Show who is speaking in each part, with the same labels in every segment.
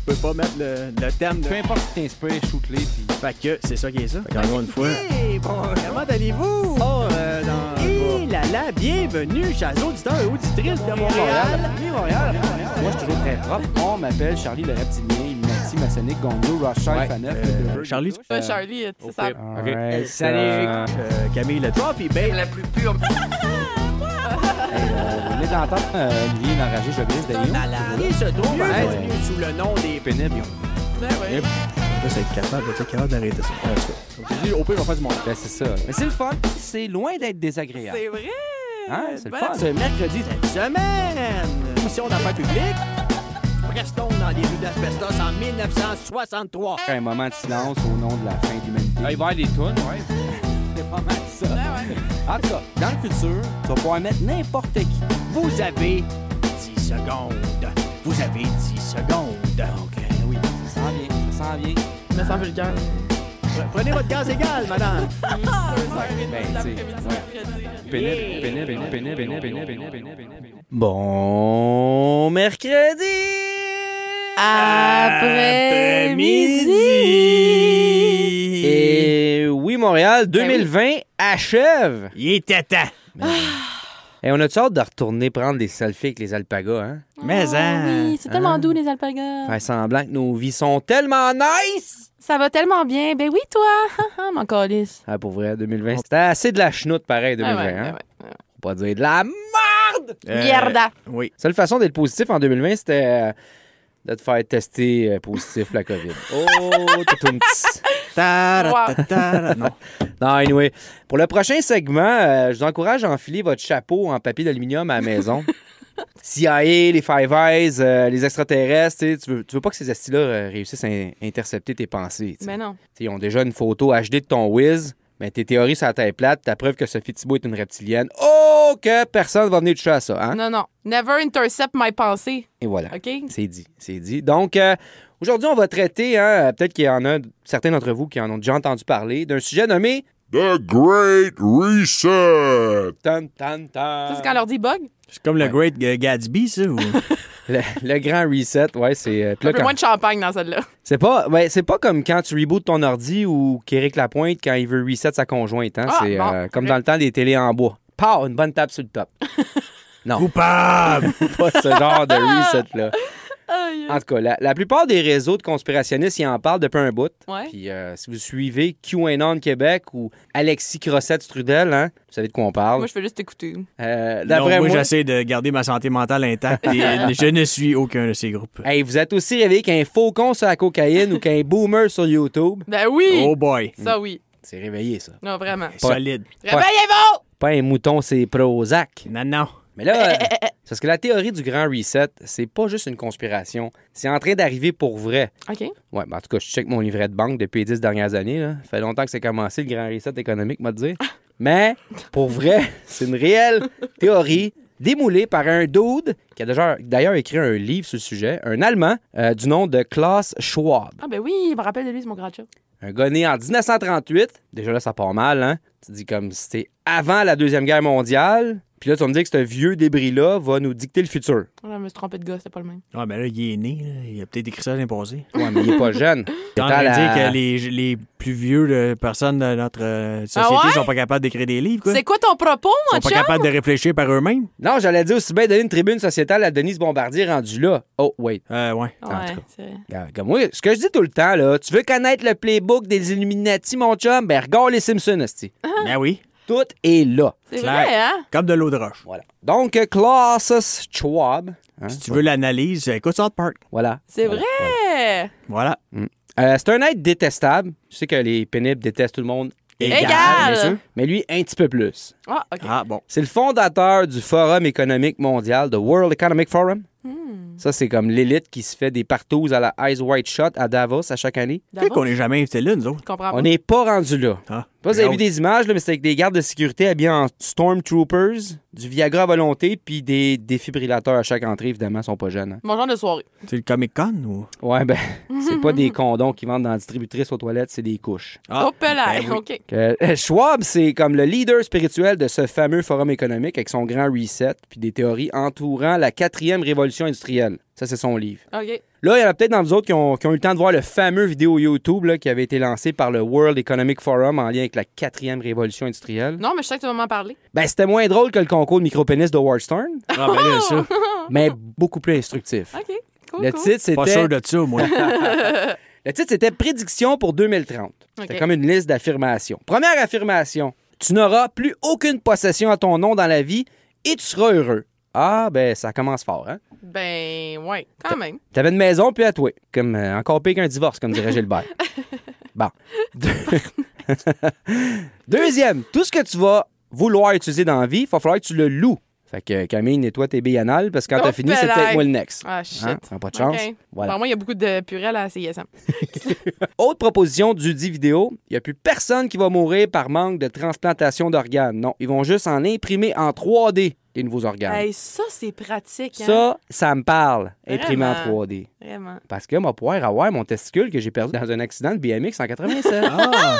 Speaker 1: peux pas mettre le thème de...
Speaker 2: Peu importe ce qui t'inspire, shoot-les. Puis...
Speaker 1: Fait que c'est ça qui est ça. Fait encore une fois... Hey, bon, comment allez-vous? Et là, bienvenue, chers auditeurs et auditrices de Montréal.
Speaker 2: Moi, je suis toujours très propre. On m'appelle Charlie le reptilien, Illuminati, Maçonnique, Gonzo, Rothschild, Faneuf,
Speaker 1: Charlie,
Speaker 3: Charlie, c'est ça.
Speaker 2: Okay.
Speaker 1: salut. Camille le Trophy Bay.
Speaker 3: La plus pure.
Speaker 2: Vous venez d'entendre Olivier l'enragé Jobris d'ailleurs.
Speaker 1: Il se trouve à être sous le nom des
Speaker 2: Pénible.
Speaker 3: Ben ouais.
Speaker 1: Là, c'est capable d'arrêter ça. En tout cas, j'ai dit, au pire, on va faire du monde.
Speaker 2: Ben, c'est ça. Mais c'est le fun. C'est loin d'être désagréable.
Speaker 3: C'est vrai.
Speaker 2: Hein? C'est le
Speaker 3: Ben,
Speaker 2: fun.
Speaker 1: Ce mercredi, cette semaine, émission d'affaires publiques. Preston dans les rues d'Asbestos en 1963.
Speaker 2: Un moment de silence au nom de la fin de l'humanité.
Speaker 4: Il va y avoir des tunes, ouais.
Speaker 2: C'est pas mal ça.
Speaker 3: Ben ouais.
Speaker 2: En tout cas, dans le futur, tu vas pouvoir mettre n'importe qui.
Speaker 1: Vous avez 10 secondes. Vous avez 10 secondes.
Speaker 2: OK, oui. Ça s'en vient. Ça s'en vient.
Speaker 3: Je me sens vulgaire.
Speaker 1: Prenez votre gaz égal, madame. Bon mercredi
Speaker 3: Après-midi.
Speaker 1: Et
Speaker 2: Oui, Montréal, 2020 achève.
Speaker 1: il était temps.
Speaker 2: Et on a-tu hâte de retourner prendre des selfies avec les alpagas, hein?
Speaker 1: Mais
Speaker 3: Oui, c'est tellement doux, les alpagas.
Speaker 2: Faire semblant que nos vies sont tellement nice!
Speaker 3: Ça va tellement bien. Ben oui, toi. Mon calice.
Speaker 2: Ah, pour vrai, 2020, c'était assez de la chenoute, pareil, 2020, hein? Faut pas dire de la merde!
Speaker 3: Mierda.
Speaker 1: Oui.
Speaker 2: Seule façon d'être positif en 2020, c'était de te faire tester positif la COVID. Oh, tout un petit...
Speaker 1: Non.
Speaker 2: Non, anyway. Pour le prochain segment, je vous encourage à enfiler votre chapeau en papier d'aluminium à la maison. CIA, les Five Eyes, les extraterrestres, tu veux pas que ces astis-là réussissent à intercepter tes pensées.
Speaker 3: Ben non.
Speaker 2: Ils ont déjà une photo HD de ton whiz, mais tes théories sur la Terre plate, ta preuve que Sophie Thibault est une reptilienne. Oh, que personne va venir toucher à ça, hein?
Speaker 3: Non. Never intercept my pensée.
Speaker 2: Et voilà.
Speaker 3: OK?
Speaker 2: C'est dit. Donc, aujourd'hui, on va traiter, peut-être qu'il y en a certains d'entre vous qui en ont déjà entendu parler, d'un sujet nommé
Speaker 5: The Great Reset.
Speaker 2: Tan, tan, tan.
Speaker 3: Ça, c'est quand leur dit bug.
Speaker 1: C'est comme le Great Gatsby, ça? Ou...
Speaker 2: Le grand reset, ouais, c'est... puis là,
Speaker 3: Un peu moins de champagne dans celle-là.
Speaker 2: c'est pas comme quand tu rebootes ton ordi ou qu'Éric Lapointe quand il veut reset sa conjointe, hein?
Speaker 3: Ah,
Speaker 2: C'est
Speaker 3: bon,
Speaker 2: comme
Speaker 3: ok.
Speaker 2: dans le temps des télés en bois. Pow! Une bonne tape sur le top. Non,
Speaker 1: Coupable!
Speaker 2: pas ce genre de reset-là. En tout cas, la plupart des réseaux de conspirationnistes, ils en parlent depuis un bout.
Speaker 3: Ouais.
Speaker 2: Puis si vous suivez QAnon Québec ou Alexis Crossette-Strudel, hein, vous savez de quoi on parle.
Speaker 3: Moi, je fais juste écouter.
Speaker 2: D'après
Speaker 1: moi,
Speaker 2: moi,
Speaker 1: j'essaie de garder ma santé mentale intacte et je ne suis aucun de ces groupes.
Speaker 2: hey, vous êtes aussi réveillé qu'un faucon sur la cocaïne ou qu'un boomer sur YouTube.
Speaker 3: Ben oui!
Speaker 1: Oh boy!
Speaker 3: Ça, oui.
Speaker 2: C'est réveillé, ça.
Speaker 3: Non, vraiment.
Speaker 1: Solide.
Speaker 3: Réveillez-vous!
Speaker 2: Pas un mouton, c'est Prozac.
Speaker 1: Non.
Speaker 2: Mais là, c'est parce que la théorie du grand reset, c'est pas juste une conspiration. C'est en train d'arriver pour vrai.
Speaker 3: OK.
Speaker 2: Ouais, ben en tout cas, je check mon livret de banque depuis les 10 dernières années. Là. Ça fait longtemps que c'est commencé, le grand reset économique, moi te dire. Mais, pour vrai, c'est une réelle théorie démoulée par un dude qui a d'ailleurs écrit un livre sur le sujet, un Allemand du nom de Klaus Schwab.
Speaker 3: Ah, ben oui, je me rappelle de lui, c'est mon grand chat.
Speaker 2: Un gars né en 1938. Déjà là, ça part mal, hein? Tu dis comme si c'était avant la Deuxième Guerre mondiale. Puis là, tu vas me dire que ce vieux débris-là va nous dicter le futur.
Speaker 3: Je me suis trompé de gars, c'était pas le même.
Speaker 1: Ouais, ben là, il est né. Là. Il a peut-être écrit ça l'année passée.
Speaker 2: Ouais, mais il est pas jeune.
Speaker 1: T'es en train de dire que les plus vieux personnes de notre société
Speaker 3: Ah ouais?
Speaker 1: sont pas capables d'écrire des livres, quoi.
Speaker 3: C'est quoi ton propos,
Speaker 1: Ils
Speaker 3: mon
Speaker 1: sont pas
Speaker 3: chat?
Speaker 1: capables de réfléchir par eux-mêmes.
Speaker 2: Non, j'allais dire aussi bien donner une tribune sociétale à Denise Bombardier rendue là. Oh, wait.
Speaker 1: Ouais.
Speaker 3: Ouais,
Speaker 2: En tout cas.
Speaker 3: c'est vrai.
Speaker 2: Regarde, comme moi, ce que je dis tout le temps, là, tu veux connaître le playbook des Illuminati, mon chum? Ben, regarde les Simpsons, esti.
Speaker 1: Ben oui.
Speaker 2: Tout est là.
Speaker 3: C'est
Speaker 1: Clair.
Speaker 3: vrai, hein?
Speaker 1: Comme de l'eau de roche.
Speaker 2: Voilà. Donc, Klaus Schwab. Hein,
Speaker 1: Si tu veux l'analyse, écoute South Park.
Speaker 2: Voilà.
Speaker 3: C'est
Speaker 2: Voilà,
Speaker 3: vrai!
Speaker 1: Voilà.
Speaker 2: c'est un être détestable. Je sais que les pénibles détestent tout le monde.
Speaker 3: Égal!
Speaker 1: bien sûr.
Speaker 2: Mais lui, un petit peu plus.
Speaker 3: Ah, OK.
Speaker 1: Ah, bon.
Speaker 2: C'est le fondateur du Forum économique mondial, the World Economic Forum. Ça, c'est comme l'élite qui se fait des partouzes à la Ice White Shot à Davos à chaque année.
Speaker 1: Pourquoi qu'on n'est jamais invité là, nous autres?
Speaker 3: Je comprends pas.
Speaker 2: On n'est pas rendu là.
Speaker 1: Ah.
Speaker 2: Pas, vous avez vu des images, là, mais c'est avec des gardes de sécurité habillés en Stormtroopers, du Viagra à volonté, puis des défibrillateurs à chaque entrée, évidemment, ils sont pas jeunes. Hein.
Speaker 3: Mon genre de soirée.
Speaker 1: C'est le Comic-Con ou?
Speaker 2: Ouais, ben, c'est pas des condoms qui vendent dans la distributrice aux toilettes, c'est des couches.
Speaker 1: Ah,
Speaker 3: Oh, pelaille,
Speaker 1: ben oui.
Speaker 3: OK.
Speaker 2: Schwab, c'est comme le leader spirituel de ce fameux forum économique avec son grand reset, puis des théories entourant la 4e révolution industrielle. Ça, c'est son livre.
Speaker 3: OK.
Speaker 2: Là, il y en a peut-être dans vous autres qui ont eu le temps de voir le fameux vidéo YouTube là, qui avait été lancé par le World Economic Forum en lien avec la 4e révolution industrielle.
Speaker 3: Non, mais je sais que tu vas m'en parler.
Speaker 2: Ben, c'était moins drôle que le concours de micro-pénis de Howard Stern,
Speaker 4: Ah, ben là, ça.
Speaker 2: mais beaucoup plus instructif.
Speaker 3: OK. Cool,
Speaker 2: Le
Speaker 3: cool.
Speaker 2: titre,
Speaker 4: Pas sûr
Speaker 2: c'était...
Speaker 4: de ça, moi.
Speaker 2: Le titre, c'était Prédiction pour 2030. C'était
Speaker 3: OK.
Speaker 2: comme une liste d'affirmations. Première affirmation, tu n'auras plus aucune possession à ton nom dans la vie et tu seras heureux. Ah, ben, ça commence fort, hein?
Speaker 3: Ben, ouais, quand même.
Speaker 2: T'avais une maison, puis à toi. Comme encore pire qu'un divorce, comme dirait Gilbert. Bon. Deuxième, tout ce que tu vas vouloir utiliser dans la vie, il va falloir que tu le loues. Fait que Camille, nettoie tes billes anales, parce que quand
Speaker 3: Oh,
Speaker 2: t'as fini, c'est
Speaker 3: belaye.
Speaker 2: peut-être moi le next.
Speaker 3: Ah, shit.
Speaker 2: Hein? Prends pas de chance.
Speaker 3: OK.
Speaker 2: Voilà.
Speaker 3: Par moi, il y a beaucoup de purée à la CISM.
Speaker 2: Autre proposition du dit vidéo, il n'y a plus personne qui va mourir par manque de transplantation d'organes. Non, ils vont juste en imprimer en 3D les nouveaux organes.
Speaker 3: Hey, ça, c'est pratique. Hein?
Speaker 2: Ça me parle, imprimé en
Speaker 3: Vraiment.
Speaker 2: 3D.
Speaker 3: Vraiment.
Speaker 2: Parce que moi, pouvoir avoir mon testicule que j'ai perdu dans un accident de BMX en 87.
Speaker 4: Ah,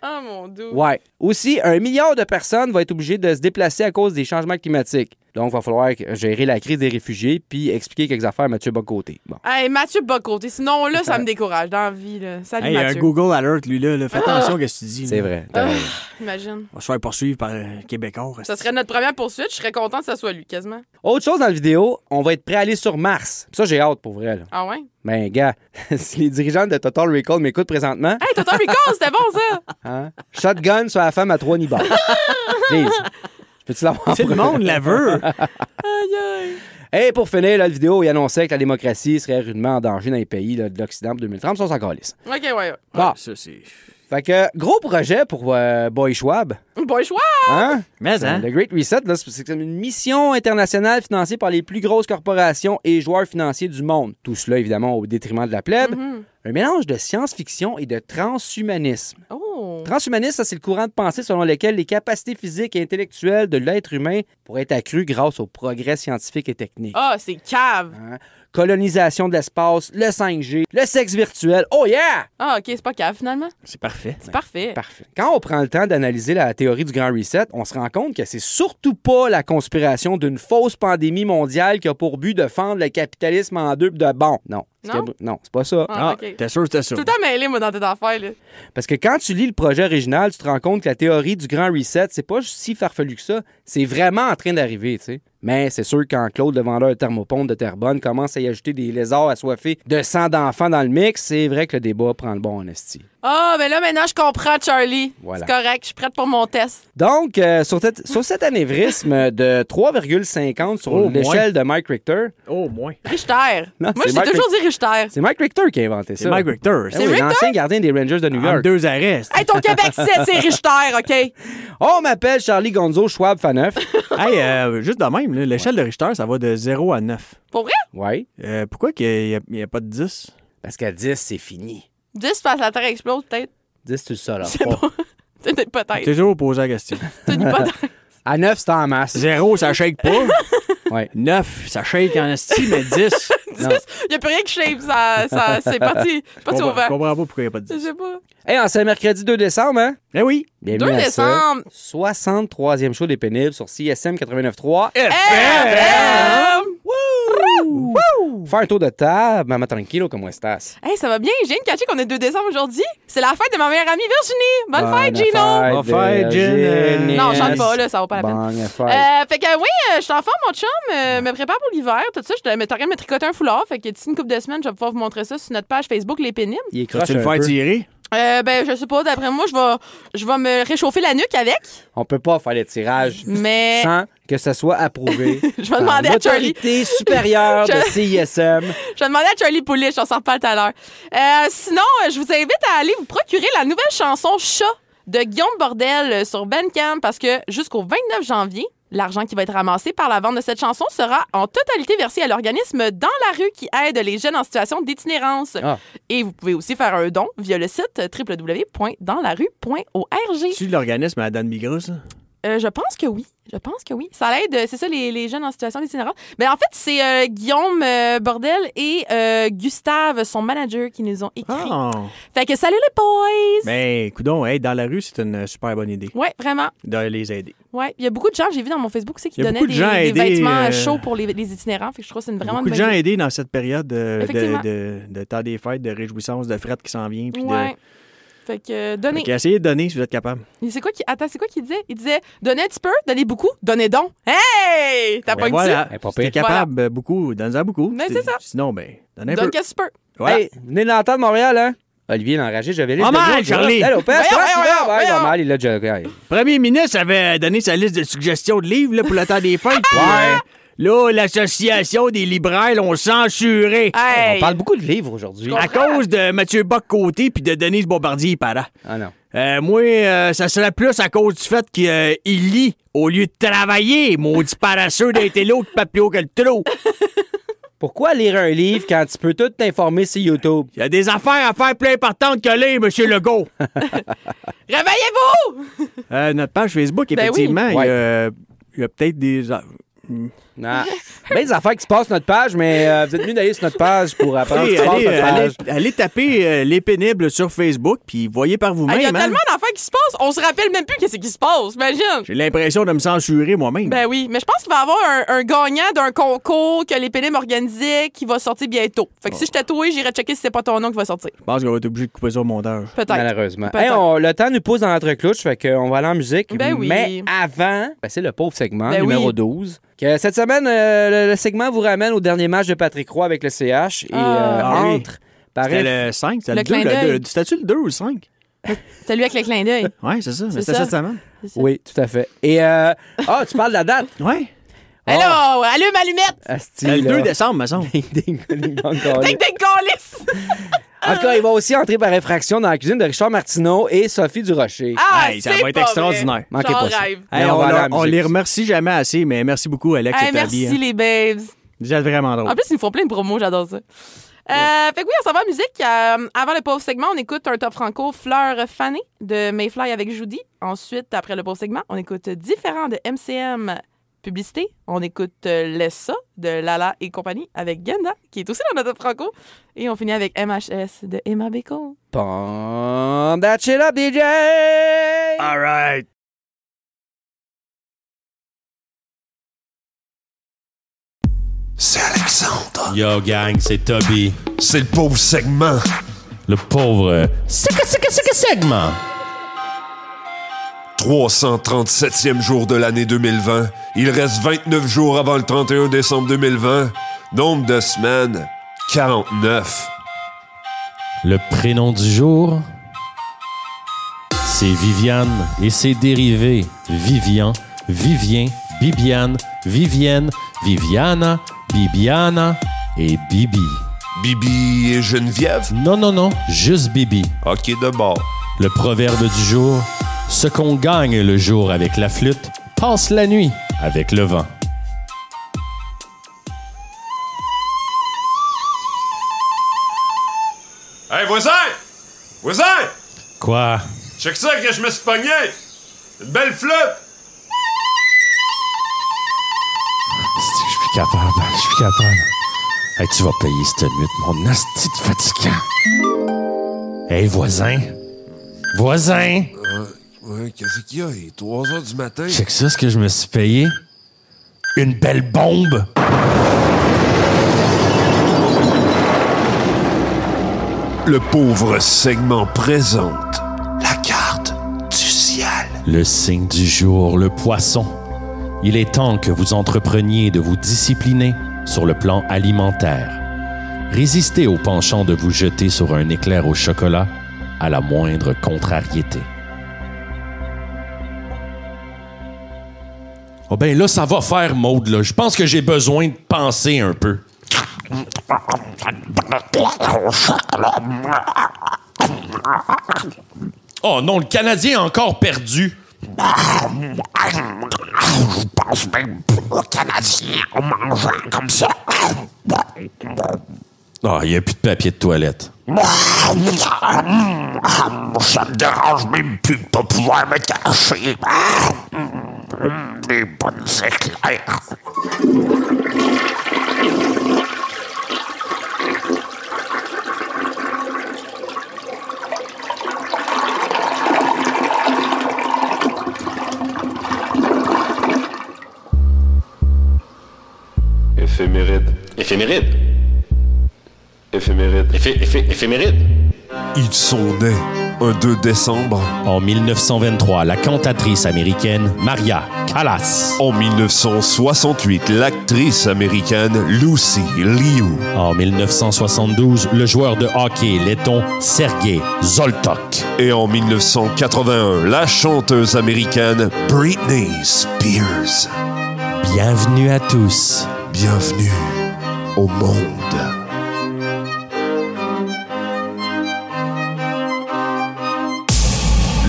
Speaker 3: Oh, mon doux.
Speaker 2: Ouais. Aussi, 1 milliard de personnes vont être obligées de se déplacer à cause des changements climatiques. Donc, il va falloir gérer la crise des réfugiés puis expliquer quelques affaires à Mathieu Bocoté. Bon.
Speaker 3: Hey, Mathieu Bocoté. Sinon, là, ça me décourage dans la vie. Là. Salut,
Speaker 4: hey, un
Speaker 3: Mathieu.
Speaker 4: Google Alert, lui, là. Fais attention à ce que tu dis.
Speaker 2: C'est
Speaker 4: là.
Speaker 2: vrai. t'as raison.
Speaker 3: Imagine.
Speaker 4: On va se faire poursuivre par Québécois.
Speaker 3: Ça serait notre première poursuite. Je serais content que ça soit lui, quasiment.
Speaker 2: Autre chose dans la vidéo, on va être prêt à aller sur Mars. Ça, j'ai hâte pour vrai. Là.
Speaker 3: Ah ouais?
Speaker 2: Ben, gars, si les dirigeants de Total Recall m'écoutent présentement,
Speaker 3: Hey, Total Recall, c'était bon, ça!
Speaker 2: hein, shotgun sur la femme à 3 nibards. Please. Peux-tu l'avoir?
Speaker 4: C'est le monde la veut.
Speaker 3: Aïe, aïe.
Speaker 2: Et pour finir, là, la vidéo, il annonçait que la démocratie serait rudement en danger dans les pays là, de l'Occident pour 2030. Ça, on s'en calisse.
Speaker 3: OK, ouais.
Speaker 2: Bon,
Speaker 4: Ça, c'est...
Speaker 2: fait que gros projet pour Boy Schwab.
Speaker 3: Bon choix!
Speaker 2: Hein?
Speaker 4: Mais, hein?
Speaker 2: Le Great Reset, là, c'est comme une mission internationale financée par les plus grosses corporations et joueurs financiers du monde. Tout cela, évidemment, au détriment de la plèbe. Un mélange de science-fiction et de transhumanisme.
Speaker 3: Oh!
Speaker 2: Transhumanisme, ça, c'est le courant de pensée selon lequel les capacités physiques et intellectuelles de l'être humain pourraient être accrues grâce au progrès scientifique et technique.
Speaker 3: Ah, c'est cave!
Speaker 2: Hein? Colonisation de l'espace, le 5G, le sexe virtuel. Oh yeah!
Speaker 3: Ah, OK, c'est pas cave, finalement.
Speaker 4: C'est parfait.
Speaker 3: C'est parfait.
Speaker 2: Parfait. Quand on prend le temps d'analyser la théorie du Grand Reset, on se rend compte que c'est surtout pas la conspiration d'une fausse pandémie mondiale qui a pour but de fendre le capitalisme en deux de bon. Non. Non, c'est pas ça.
Speaker 3: Ah, OK.
Speaker 4: T'es sûr que c'était ça?
Speaker 3: Tout le temps mêlé, moi, dans tes affaires, là.
Speaker 2: Parce que quand tu lis le projet original, tu te rends compte que la théorie du Grand Reset, c'est pas si farfelu que ça. C'est vraiment en train d'arriver, tu sais. Mais c'est sûr que quand Claude, le vendeur de thermopompe de Terrebonne, commence à y ajouter des lézards assoiffés de sang d'enfants dans le mix, c'est vrai que le débat prend le bon en esti.
Speaker 3: Ah, ben là, maintenant, je comprends, Charlie.
Speaker 2: Voilà.
Speaker 3: C'est correct, je suis prête pour mon test.
Speaker 2: Donc, sur cet anévrisme de 3,50 sur
Speaker 4: Oh,
Speaker 2: l'échelle de Mike Richter,
Speaker 4: Oh, moins.
Speaker 3: Richter.
Speaker 2: Non,
Speaker 3: Moi,
Speaker 2: c'est
Speaker 3: j'ai
Speaker 2: Mike
Speaker 3: toujours dit Richter.
Speaker 2: c'est Mike Richter qui a inventé ça.
Speaker 4: C'est Mike Richter.
Speaker 2: Ah oui,
Speaker 3: Richter?
Speaker 2: l'ancien gardien des Rangers de New
Speaker 4: En
Speaker 2: York.
Speaker 4: 2 arrêts.
Speaker 3: Hey, ton Québec 7, c'est Richter, OK?
Speaker 2: On m'appelle Charlie Gonzo Schwab Faneuf.
Speaker 4: Hey, juste de même, là, l'échelle de Richter, ça va de 0 à 9.
Speaker 3: Pour vrai?
Speaker 2: Oui,
Speaker 4: Pourquoi qu'il n'y a pas de 10?
Speaker 2: parce qu'à 10, c'est fini.
Speaker 3: 10 parce que la Terre explose, peut-être.
Speaker 2: 10, tu le sauras
Speaker 3: C'est
Speaker 2: pas.
Speaker 3: pas. Peut-être.
Speaker 4: Toujours poser la question.
Speaker 3: Tu dis pas.
Speaker 2: À 9, c'est en masse.
Speaker 4: 0, ça shake pas.
Speaker 2: Ouais.
Speaker 4: 9, ça shake en esti, mais 10.
Speaker 2: Non.
Speaker 3: Il n'y a plus rien qui shape, ça c'est parti. C'est parti au
Speaker 4: Je
Speaker 3: vent.
Speaker 4: comprends pas pourquoi il n'y a pas de
Speaker 3: Je
Speaker 4: 10.
Speaker 3: sais pas.
Speaker 2: Hey, en ce mercredi 2 décembre, hein?
Speaker 4: Eh oui.
Speaker 3: 2
Speaker 2: Bienvenue à ça.
Speaker 3: décembre.
Speaker 2: 63e show des pénibles sur CSM 89.3.
Speaker 3: FM!
Speaker 2: Faire un tour de table. Maman tranquilo, comment estás?
Speaker 3: Hey, ça va bien. Je viens de catcher qu'on est 2 décembre aujourd'hui. C'est la fête de ma meilleure amie Virginie. Bonne fête, Gino.
Speaker 4: Bonne fête, Gino.
Speaker 3: Non, chante pas, là, ça vaut pas la peine.
Speaker 2: Bonne fête.
Speaker 3: Fait que oui, je suis en forme, mon chum, me prépare pour l'hiver, tout ça. Je t'arrête de me tricoter un foulard. Fait que d'ici une couple de semaines, je vais pouvoir vous montrer ça sur notre page Facebook Les Pénibles.
Speaker 2: Il est
Speaker 4: Tu
Speaker 2: croche
Speaker 4: vas-tu le
Speaker 2: un
Speaker 4: faire
Speaker 2: peu.
Speaker 4: tirer?
Speaker 3: Ben, je sais pas, d'après moi, je vais me réchauffer la nuque avec,
Speaker 2: On peut pas faire le tirage
Speaker 3: mais
Speaker 2: sans que ce soit approuvé.
Speaker 3: je vais demander à Charlie.
Speaker 2: L'autorité supérieure de CISM.
Speaker 3: Je vais demander à Charlie Poulich, on s'en reparle tout à l'heure. Sinon, je vous invite à aller vous procurer la nouvelle chanson Chat de Guillaume Bordel sur Bandcamp parce que jusqu'au 29 janvier, l'argent qui va être ramassé par la vente de cette chanson sera en totalité versé à l'organisme Dans la rue qui aide les jeunes en situation d'itinérance.
Speaker 2: Ah.
Speaker 3: Et vous pouvez aussi faire un don via le site www.danslarue.org.
Speaker 4: Tu l'organisme à Dan Migros, ça?
Speaker 3: Je pense que oui. Ça l'aide, c'est ça, les jeunes en situation d'itinérance. Ben, en fait, c'est Guillaume Bordel et Gustave, son manager, qui nous ont écrit.
Speaker 4: Ah.
Speaker 3: Fait que salut les boys!
Speaker 4: Ben, coudonc, hey, dans la rue, c'est une super bonne idée
Speaker 3: Ouais, vraiment.
Speaker 4: de les aider.
Speaker 3: Ouais, il y a beaucoup de gens, j'ai vu dans mon Facebook aussi, qui
Speaker 4: Il y a
Speaker 3: donnaient
Speaker 4: beaucoup de gens
Speaker 3: des
Speaker 4: aidés,
Speaker 3: vêtements chauds pour les itinérants. Fait que je trouve que c'est une vraiment
Speaker 4: Beaucoup de
Speaker 3: bonne
Speaker 4: gens
Speaker 3: idée.
Speaker 4: aidés dans cette période
Speaker 3: Effectivement.
Speaker 4: de temps des fêtes, de réjouissance, de fret qui s'en vient. Puis
Speaker 3: Ouais. Fait que donnez.
Speaker 4: essayez de donner si vous êtes capable.
Speaker 3: C'est quoi qu'il disait? Il disait donnez un petit peu, donnez beaucoup, donnez donc. Hey! T'as
Speaker 4: Ben
Speaker 3: pas
Speaker 4: voilà.
Speaker 2: Eh, pas
Speaker 4: Si t'es
Speaker 2: pire.
Speaker 4: capable, beaucoup, donne-en beaucoup.
Speaker 3: Mais c'est ça.
Speaker 4: Sinon, ben, donne un
Speaker 3: Donne
Speaker 4: peu.
Speaker 3: qu'est-ce que tu peux.
Speaker 4: Voilà.
Speaker 2: Hey, venez d'entendre Montréal, hein? Olivier l'enragé, j'avais
Speaker 4: Pas mal, Charlie.
Speaker 2: Allô, père,
Speaker 3: Voyons, voyons, voyons.
Speaker 2: normal, il a déjà. Hey.
Speaker 4: Le premier ministre avait donné sa liste de suggestions de livres là, pour le temps des fêtes. puis,
Speaker 2: Ouais.
Speaker 4: là, l'association des libraires l'ont censuré.
Speaker 3: Hey!
Speaker 2: On parle beaucoup de livres aujourd'hui.
Speaker 4: À cause de Mathieu Bock-Côté puis de Denise Bombardier par là.
Speaker 2: Ah non.
Speaker 4: Moi, ça serait plus à cause du fait qu'il lit au lieu de travailler. Maudit paresseux d'être l'autre papillot que le trou.
Speaker 2: Pourquoi lire un livre quand tu peux tout t'informer sur YouTube?
Speaker 4: Il y a des affaires à faire plus importantes que lire, M. Legault.
Speaker 3: Réveillez-vous!
Speaker 4: Notre page Facebook,
Speaker 3: Ben
Speaker 4: effectivement,
Speaker 2: oui.
Speaker 4: il y a peut-être des...
Speaker 2: Non. Bien des affaires qui se passent sur notre page, mais vous êtes mieux d'aller sur notre page pour apprendre ce qui se passe sur notre page.
Speaker 4: Allez taper Les Pénibles sur Facebook, puis voyez par
Speaker 3: Il
Speaker 4: vous-même.
Speaker 3: y a
Speaker 4: hein.
Speaker 3: tellement d'affaires qui se passent, on se rappelle même plus qu'est-ce qui se passe, imagine.
Speaker 4: J'ai l'impression de me censurer moi-même.
Speaker 3: Ben oui, mais je pense qu'il va y avoir un gagnant d'un concours que les pénibles organisaient qui va sortir bientôt. Fait que si j'étais toi, j'irais checker si c'est pas ton nom qui va sortir.
Speaker 4: Je pense qu'on va être obligé de couper ça au montage.
Speaker 3: Peut-être.
Speaker 2: Malheureusement.
Speaker 3: Peut-être.
Speaker 2: Hey, le temps nous pousse dans notre clouche, fait qu'on va aller en musique.
Speaker 3: Ben oui.
Speaker 2: Mais avant, c'est le pauvre segment,
Speaker 3: Ben
Speaker 2: numéro
Speaker 3: oui.
Speaker 2: 12. Que cette semaine, le segment vous ramène au dernier match de Patrick Roy avec le CH. Et
Speaker 4: oui.
Speaker 2: entre...
Speaker 4: C'était le 5, c'était
Speaker 3: Le
Speaker 4: le 2.
Speaker 3: clin d'œil.
Speaker 4: C'était-tu le 2 ou le 5?
Speaker 3: Salut avec le clin d'œil.
Speaker 4: Oui, c'est ça. Mais
Speaker 3: C'est
Speaker 4: c'était
Speaker 3: ça.
Speaker 4: cette semaine.
Speaker 2: Oui, tout à fait. Et, tu parles de la date?
Speaker 4: Oui.
Speaker 3: Hello, allume allumette.
Speaker 2: Asti,
Speaker 4: C'était le 2
Speaker 2: là.
Speaker 4: décembre, me semble.
Speaker 2: Ding, ding, ding, dong, dong.
Speaker 3: Ding ding calice.
Speaker 2: En tout cas, il va aussi entrer par effraction dans la cuisine de Richard Martineau et Sophie Durocher.
Speaker 3: Ah,
Speaker 4: Hey, ça
Speaker 3: c'est
Speaker 4: va être
Speaker 3: pas
Speaker 4: extraordinaire.
Speaker 3: vrai.
Speaker 2: Manquez
Speaker 3: J'en
Speaker 2: pas ça.
Speaker 3: rêve.
Speaker 2: Mais
Speaker 4: Hey,
Speaker 2: on va aller à la
Speaker 4: on
Speaker 2: musique
Speaker 4: les
Speaker 2: aussi.
Speaker 4: remercie jamais assez, mais merci beaucoup, Alex
Speaker 3: Hey,
Speaker 4: et Tabi.
Speaker 3: merci les babes.
Speaker 4: Vous êtes vraiment drôle.
Speaker 3: En plus, ils nous font plein de promos, j'adore ça. Fait que oui, on s'en va en musique. Avant le pauvre segment, on écoute un top franco Fleur fanée de Mayfly avec Judy. Ensuite, après le pauvre segment, on écoute Différent de MCM Publicité. On écoute Lessa de Lala et compagnie avec Genda, qui est aussi dans notre top franco. Et on finit avec MHS de Emma Bacon.
Speaker 2: Pump that shit up, DJ!
Speaker 4: All right.
Speaker 5: C'est Alexandre.
Speaker 6: Yo gang, c'est Toby.
Speaker 5: C'est le pauvre segment.
Speaker 6: Le pauvre segment.
Speaker 5: 337e jour de l'année 2020. Il reste 29 jours avant le 31 décembre 2020. Nombre de semaines, 49.
Speaker 6: Le prénom du jour, c'est Viviane et ses dérivés. Vivian, Vivien, Bibiane, Vivienne, Viviana, Bibiana et Bibi.
Speaker 5: Bibi et Geneviève?
Speaker 6: Non, juste Bibi.
Speaker 5: Ok, de bord.
Speaker 6: Le proverbe du jour, ce qu'on gagne le jour avec la flûte, passe la nuit avec le vent.
Speaker 5: Hey, voisin! Voisin!
Speaker 6: Quoi?
Speaker 5: Check ça que je me suis pogné! Une belle flûte!
Speaker 6: Je suis capable. Hey, tu vas payer cette nuit, mon asti de fatigant. Hey, voisin!
Speaker 5: Ouais, qu'est-ce qu'il y a? Il est 3 heures du matin.
Speaker 6: Check ça, ce que je me suis payé. Une belle bombe!
Speaker 5: Le pauvre segment présente la carte du ciel.
Speaker 6: Le signe du jour, le poisson. Il est temps que vous entrepreniez de vous discipliner sur le plan alimentaire. Résistez au penchant de vous jeter sur un éclair au chocolat à la moindre contrariété. Oh ben là, ça va faire, Maude, là. Je pense que j'ai besoin de penser un peu. Oh non, le Canadien a encore perdu.
Speaker 7: Je pense même plus au Canadien en mangeant comme ça.
Speaker 6: Ah, il n'y a plus de papier de toilette.
Speaker 7: Ça me dérange même plus de pas pouvoir me cacher. Des bonnes éclairs.
Speaker 5: Éphéméride.
Speaker 6: Éphéméride.
Speaker 5: Éphéméride.
Speaker 6: Éphéméride.
Speaker 5: Ils sont nés un 2 décembre.
Speaker 6: En 1923, la cantatrice américaine Maria Callas.
Speaker 5: En 1968, l'actrice américaine Lucy Liu.
Speaker 6: En 1972, le joueur de hockey letton Sergei Zoltok.
Speaker 5: Et en 1981, la chanteuse américaine Britney Spears.
Speaker 6: Bienvenue à tous.
Speaker 5: Bienvenue au monde.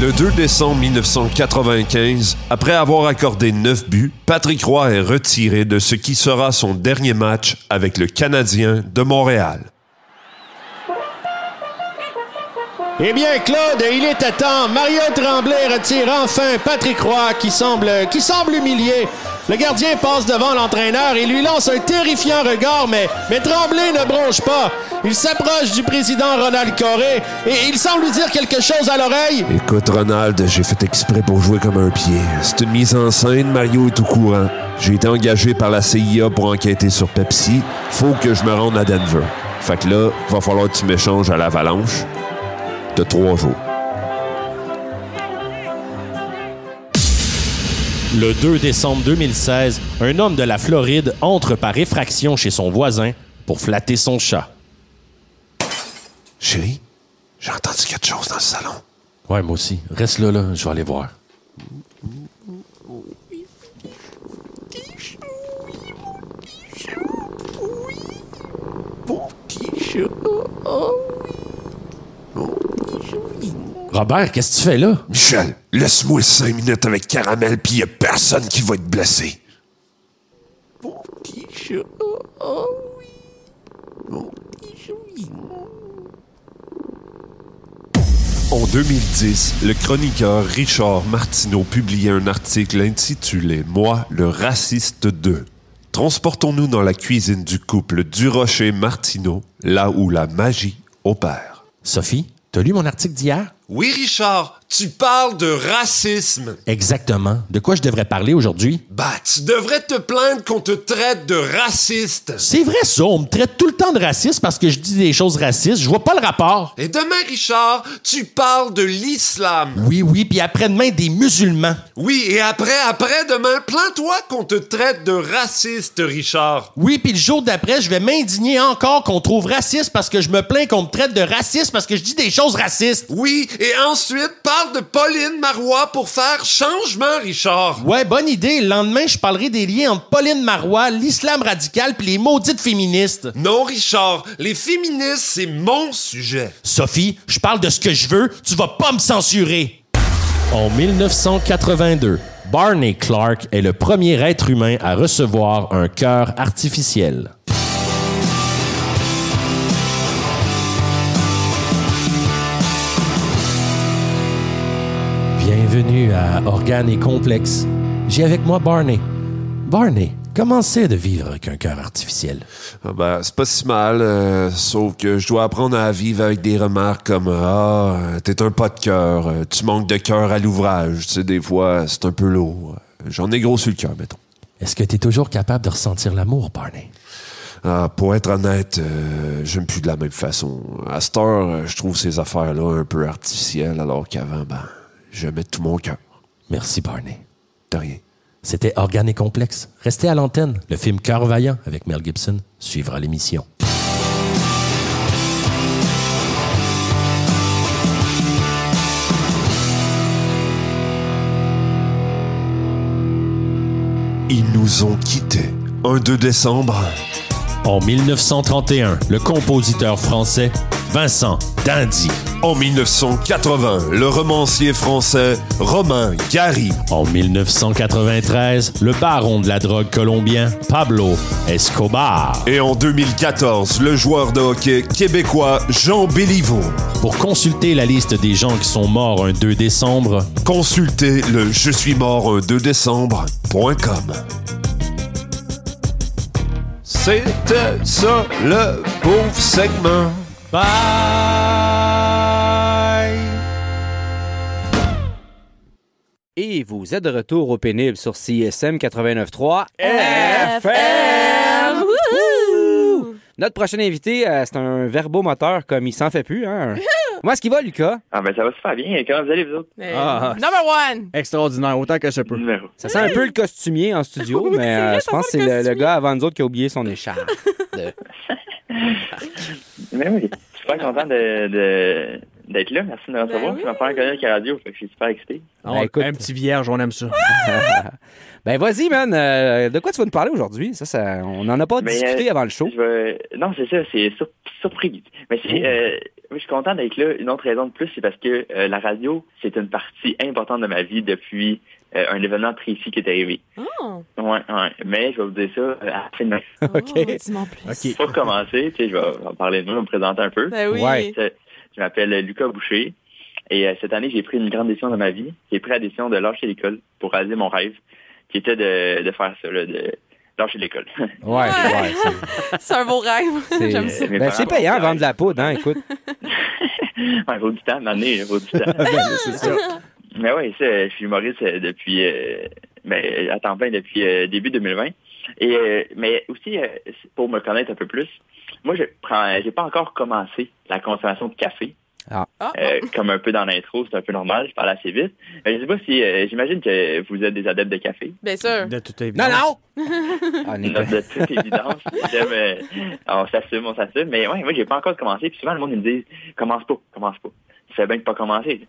Speaker 5: Le 2 décembre 1995, après avoir accordé 9 buts, Patrick Roy est retiré de ce qui sera son dernier match avec le Canadien de Montréal.
Speaker 4: Eh bien, Claude, il était temps. Mario Tremblay retire enfin Patrick Roy qui semble humilié. Le gardien passe devant l'entraîneur et lui lance un terrifiant regard, mais Tremblay ne bronche pas. Il s'approche du président Ronald Coré et il semble lui dire quelque chose à l'oreille.
Speaker 5: Écoute, Ronald, j'ai fait exprès pour jouer comme un pied. C'est une mise en scène, Mario est au courant. J'ai été engagé par la CIA pour enquêter sur Pepsi. Faut que je me rende à Denver. Fait que là, va falloir que tu m'échanges à l'Avalanche de 3 jours.
Speaker 6: Le 2 décembre 2016, un homme de la Floride entre par effraction chez son voisin pour flatter son chat.
Speaker 5: Chérie, j'ai entendu quelque chose dans le salon.
Speaker 6: Ouais, moi aussi. Reste là, je vais aller voir. Robert, qu'est-ce que tu fais là?
Speaker 5: Michel, laisse-moi 5 minutes avec Caramel puis y a personne qui va être blessé.
Speaker 1: Mon petit chat. Oh oui. Mon petit chouï.
Speaker 5: En 2010, le chroniqueur Richard Martineau publiait un article intitulé « Moi, le raciste 2 ». Transportons-nous dans la cuisine du couple Durocher-Martineau, là où la magie opère.
Speaker 6: Sophie, t'as lu mon article d'hier?
Speaker 5: Oui, Richard, tu parles de racisme.
Speaker 6: Exactement. De quoi je devrais parler aujourd'hui?
Speaker 5: Bah, tu devrais te plaindre qu'on te traite de raciste.
Speaker 6: C'est vrai ça, on me traite tout le temps de raciste parce que je dis des choses racistes. Je vois pas le rapport.
Speaker 5: Et demain, Richard, tu parles de l'islam.
Speaker 6: Oui, puis après-demain, des musulmans.
Speaker 5: Oui, et après-demain, plains-toi qu'on te traite de raciste, Richard.
Speaker 6: Oui, puis le jour d'après, je vais m'indigner encore qu'on trouve raciste parce que je me plains qu'on me traite de raciste parce que je dis des choses racistes.
Speaker 5: Oui, et ensuite, parle de Pauline Marois pour faire changement, Richard.
Speaker 6: Ouais, bonne idée. Le lendemain, je parlerai des liens entre Pauline Marois, l'islam radical puis les maudites féministes.
Speaker 5: Non, Richard, les féministes, c'est mon sujet.
Speaker 6: Sophie, je parle de ce que je veux, tu vas pas me censurer. En 1982, Barney Clark est le premier être humain à recevoir un cœur artificiel. Bienvenue à Organes et Complexes. J'ai avec moi Barney. Barney, comment c'est de vivre avec un cœur artificiel?
Speaker 5: Ah ben, c'est pas si mal, sauf que je dois apprendre à vivre avec des remarques comme « Ah, t'es un pas de cœur, tu manques de cœur à l'ouvrage. » Tu sais, des fois, c'est un peu lourd. J'en ai gros sur le cœur, mettons.
Speaker 6: Est-ce que t'es toujours capable de ressentir l'amour, Barney?
Speaker 5: Ah, pour être honnête, j'aime plus de la même façon. À cette heure, je trouve ces affaires-là un peu artificielles, alors qu'avant, j'aimais tout mon cœur.
Speaker 6: Merci, Barney.
Speaker 5: De rien.
Speaker 6: C'était Organes et Complexes. Restez à l'antenne. Le film Cœur vaillant avec Mel Gibson suivra l'émission.
Speaker 5: Ils nous ont quittés. Un 2 décembre.
Speaker 6: En 1931, le compositeur français Vincent Dindy.
Speaker 5: En 1980, le romancier français Romain Gary.
Speaker 6: En 1993, le baron de la drogue colombien Pablo Escobar.
Speaker 5: Et en 2014, le joueur de hockey québécois Jean Béliveau.
Speaker 6: Pour consulter la liste des gens qui sont morts un 2 décembre,
Speaker 5: Consultez le je suis mort un 2 décembre.com. C'était ça, le pauvre segment.
Speaker 6: bye!
Speaker 2: Et vous êtes de retour au pénible sur CISM 89.3
Speaker 3: FM! Wouhou!
Speaker 2: Notre prochain invité, c'est un verbomoteur comme il s'en fait plus. Hein? Comment est-ce qu'il va, Lucas?
Speaker 8: Ah ben ça va super bien. Comment vous allez, vous autres?
Speaker 3: Number one!
Speaker 1: Extraordinaire, autant que je peux.
Speaker 8: Numéro.
Speaker 2: Ça sent un peu le costumier en studio,
Speaker 3: Oui,
Speaker 2: mais
Speaker 3: c'est vrai,
Speaker 2: je
Speaker 3: ça
Speaker 2: pense que
Speaker 3: sent
Speaker 2: c'est
Speaker 3: le
Speaker 2: le
Speaker 3: costumier.
Speaker 2: gars avant nous autres qui a oublié son écharpe.
Speaker 8: Mais oui, je suis super content d'être là. Merci de me recevoir.
Speaker 3: oui.
Speaker 8: C'est ma première chronique à radio, fait que je suis super excité.
Speaker 2: Ben, écoute.
Speaker 1: Un petit vierge, on aime ça.
Speaker 2: Ben vas-y, man. De quoi tu vas nous parler aujourd'hui? Ça, on n'en a pas
Speaker 8: Mais,
Speaker 2: discuté avant le show.
Speaker 8: Non, c'est ça, c'est surpris. Mais c'est, je suis content d'être là. Une autre raison de plus, c'est parce que la radio, c'est une partie importante de ma vie depuis un événement précis qui est arrivé.
Speaker 3: Oh!
Speaker 8: Ouais. Mais je vais vous dire ça à la fin de ma...
Speaker 2: OK.
Speaker 3: Oh, dis-moi plus.
Speaker 1: OK.
Speaker 8: Pour commencer, tu sais, je vais en parler de moi, me présenter un peu.
Speaker 3: Ben oui.
Speaker 2: Ouais.
Speaker 8: Je m'appelle Lucas Boucher. Et cette année, j'ai pris une grande décision dans ma vie. J'ai pris la décision de lâcher l'école pour réaliser mon rêve, qui était de faire ça, là, de lâcher l'école.
Speaker 2: Ouais.
Speaker 3: C'est un beau rêve. J'aime ça.
Speaker 8: Mes
Speaker 2: Ben, c'est
Speaker 8: parents
Speaker 2: payant
Speaker 8: vont
Speaker 2: vendre de la poudre, hein, écoute.
Speaker 8: Ouais, il faut du temps, m'amener, il faut du temps.
Speaker 2: C'est ça.
Speaker 8: Mais oui, je suis humoriste depuis, à temps plein depuis début 2020. Mais aussi, pour me connaître un peu plus, moi, j'ai pas encore commencé la consommation de café.
Speaker 3: Ah,
Speaker 8: Comme un peu dans l'intro, c'est un peu normal, je parle assez vite. Mais je sais pas si, j'imagine que vous êtes des adeptes de café.
Speaker 3: bien sûr.
Speaker 1: De toute évidence.
Speaker 2: Non! Ah, on est
Speaker 8: Non, de toute évidence. J'aime, on s'assume. Mais ouais, moi, j'ai pas encore commencé. Puis souvent, le monde me dit, commence pas. Tu fais bien de pas commencer.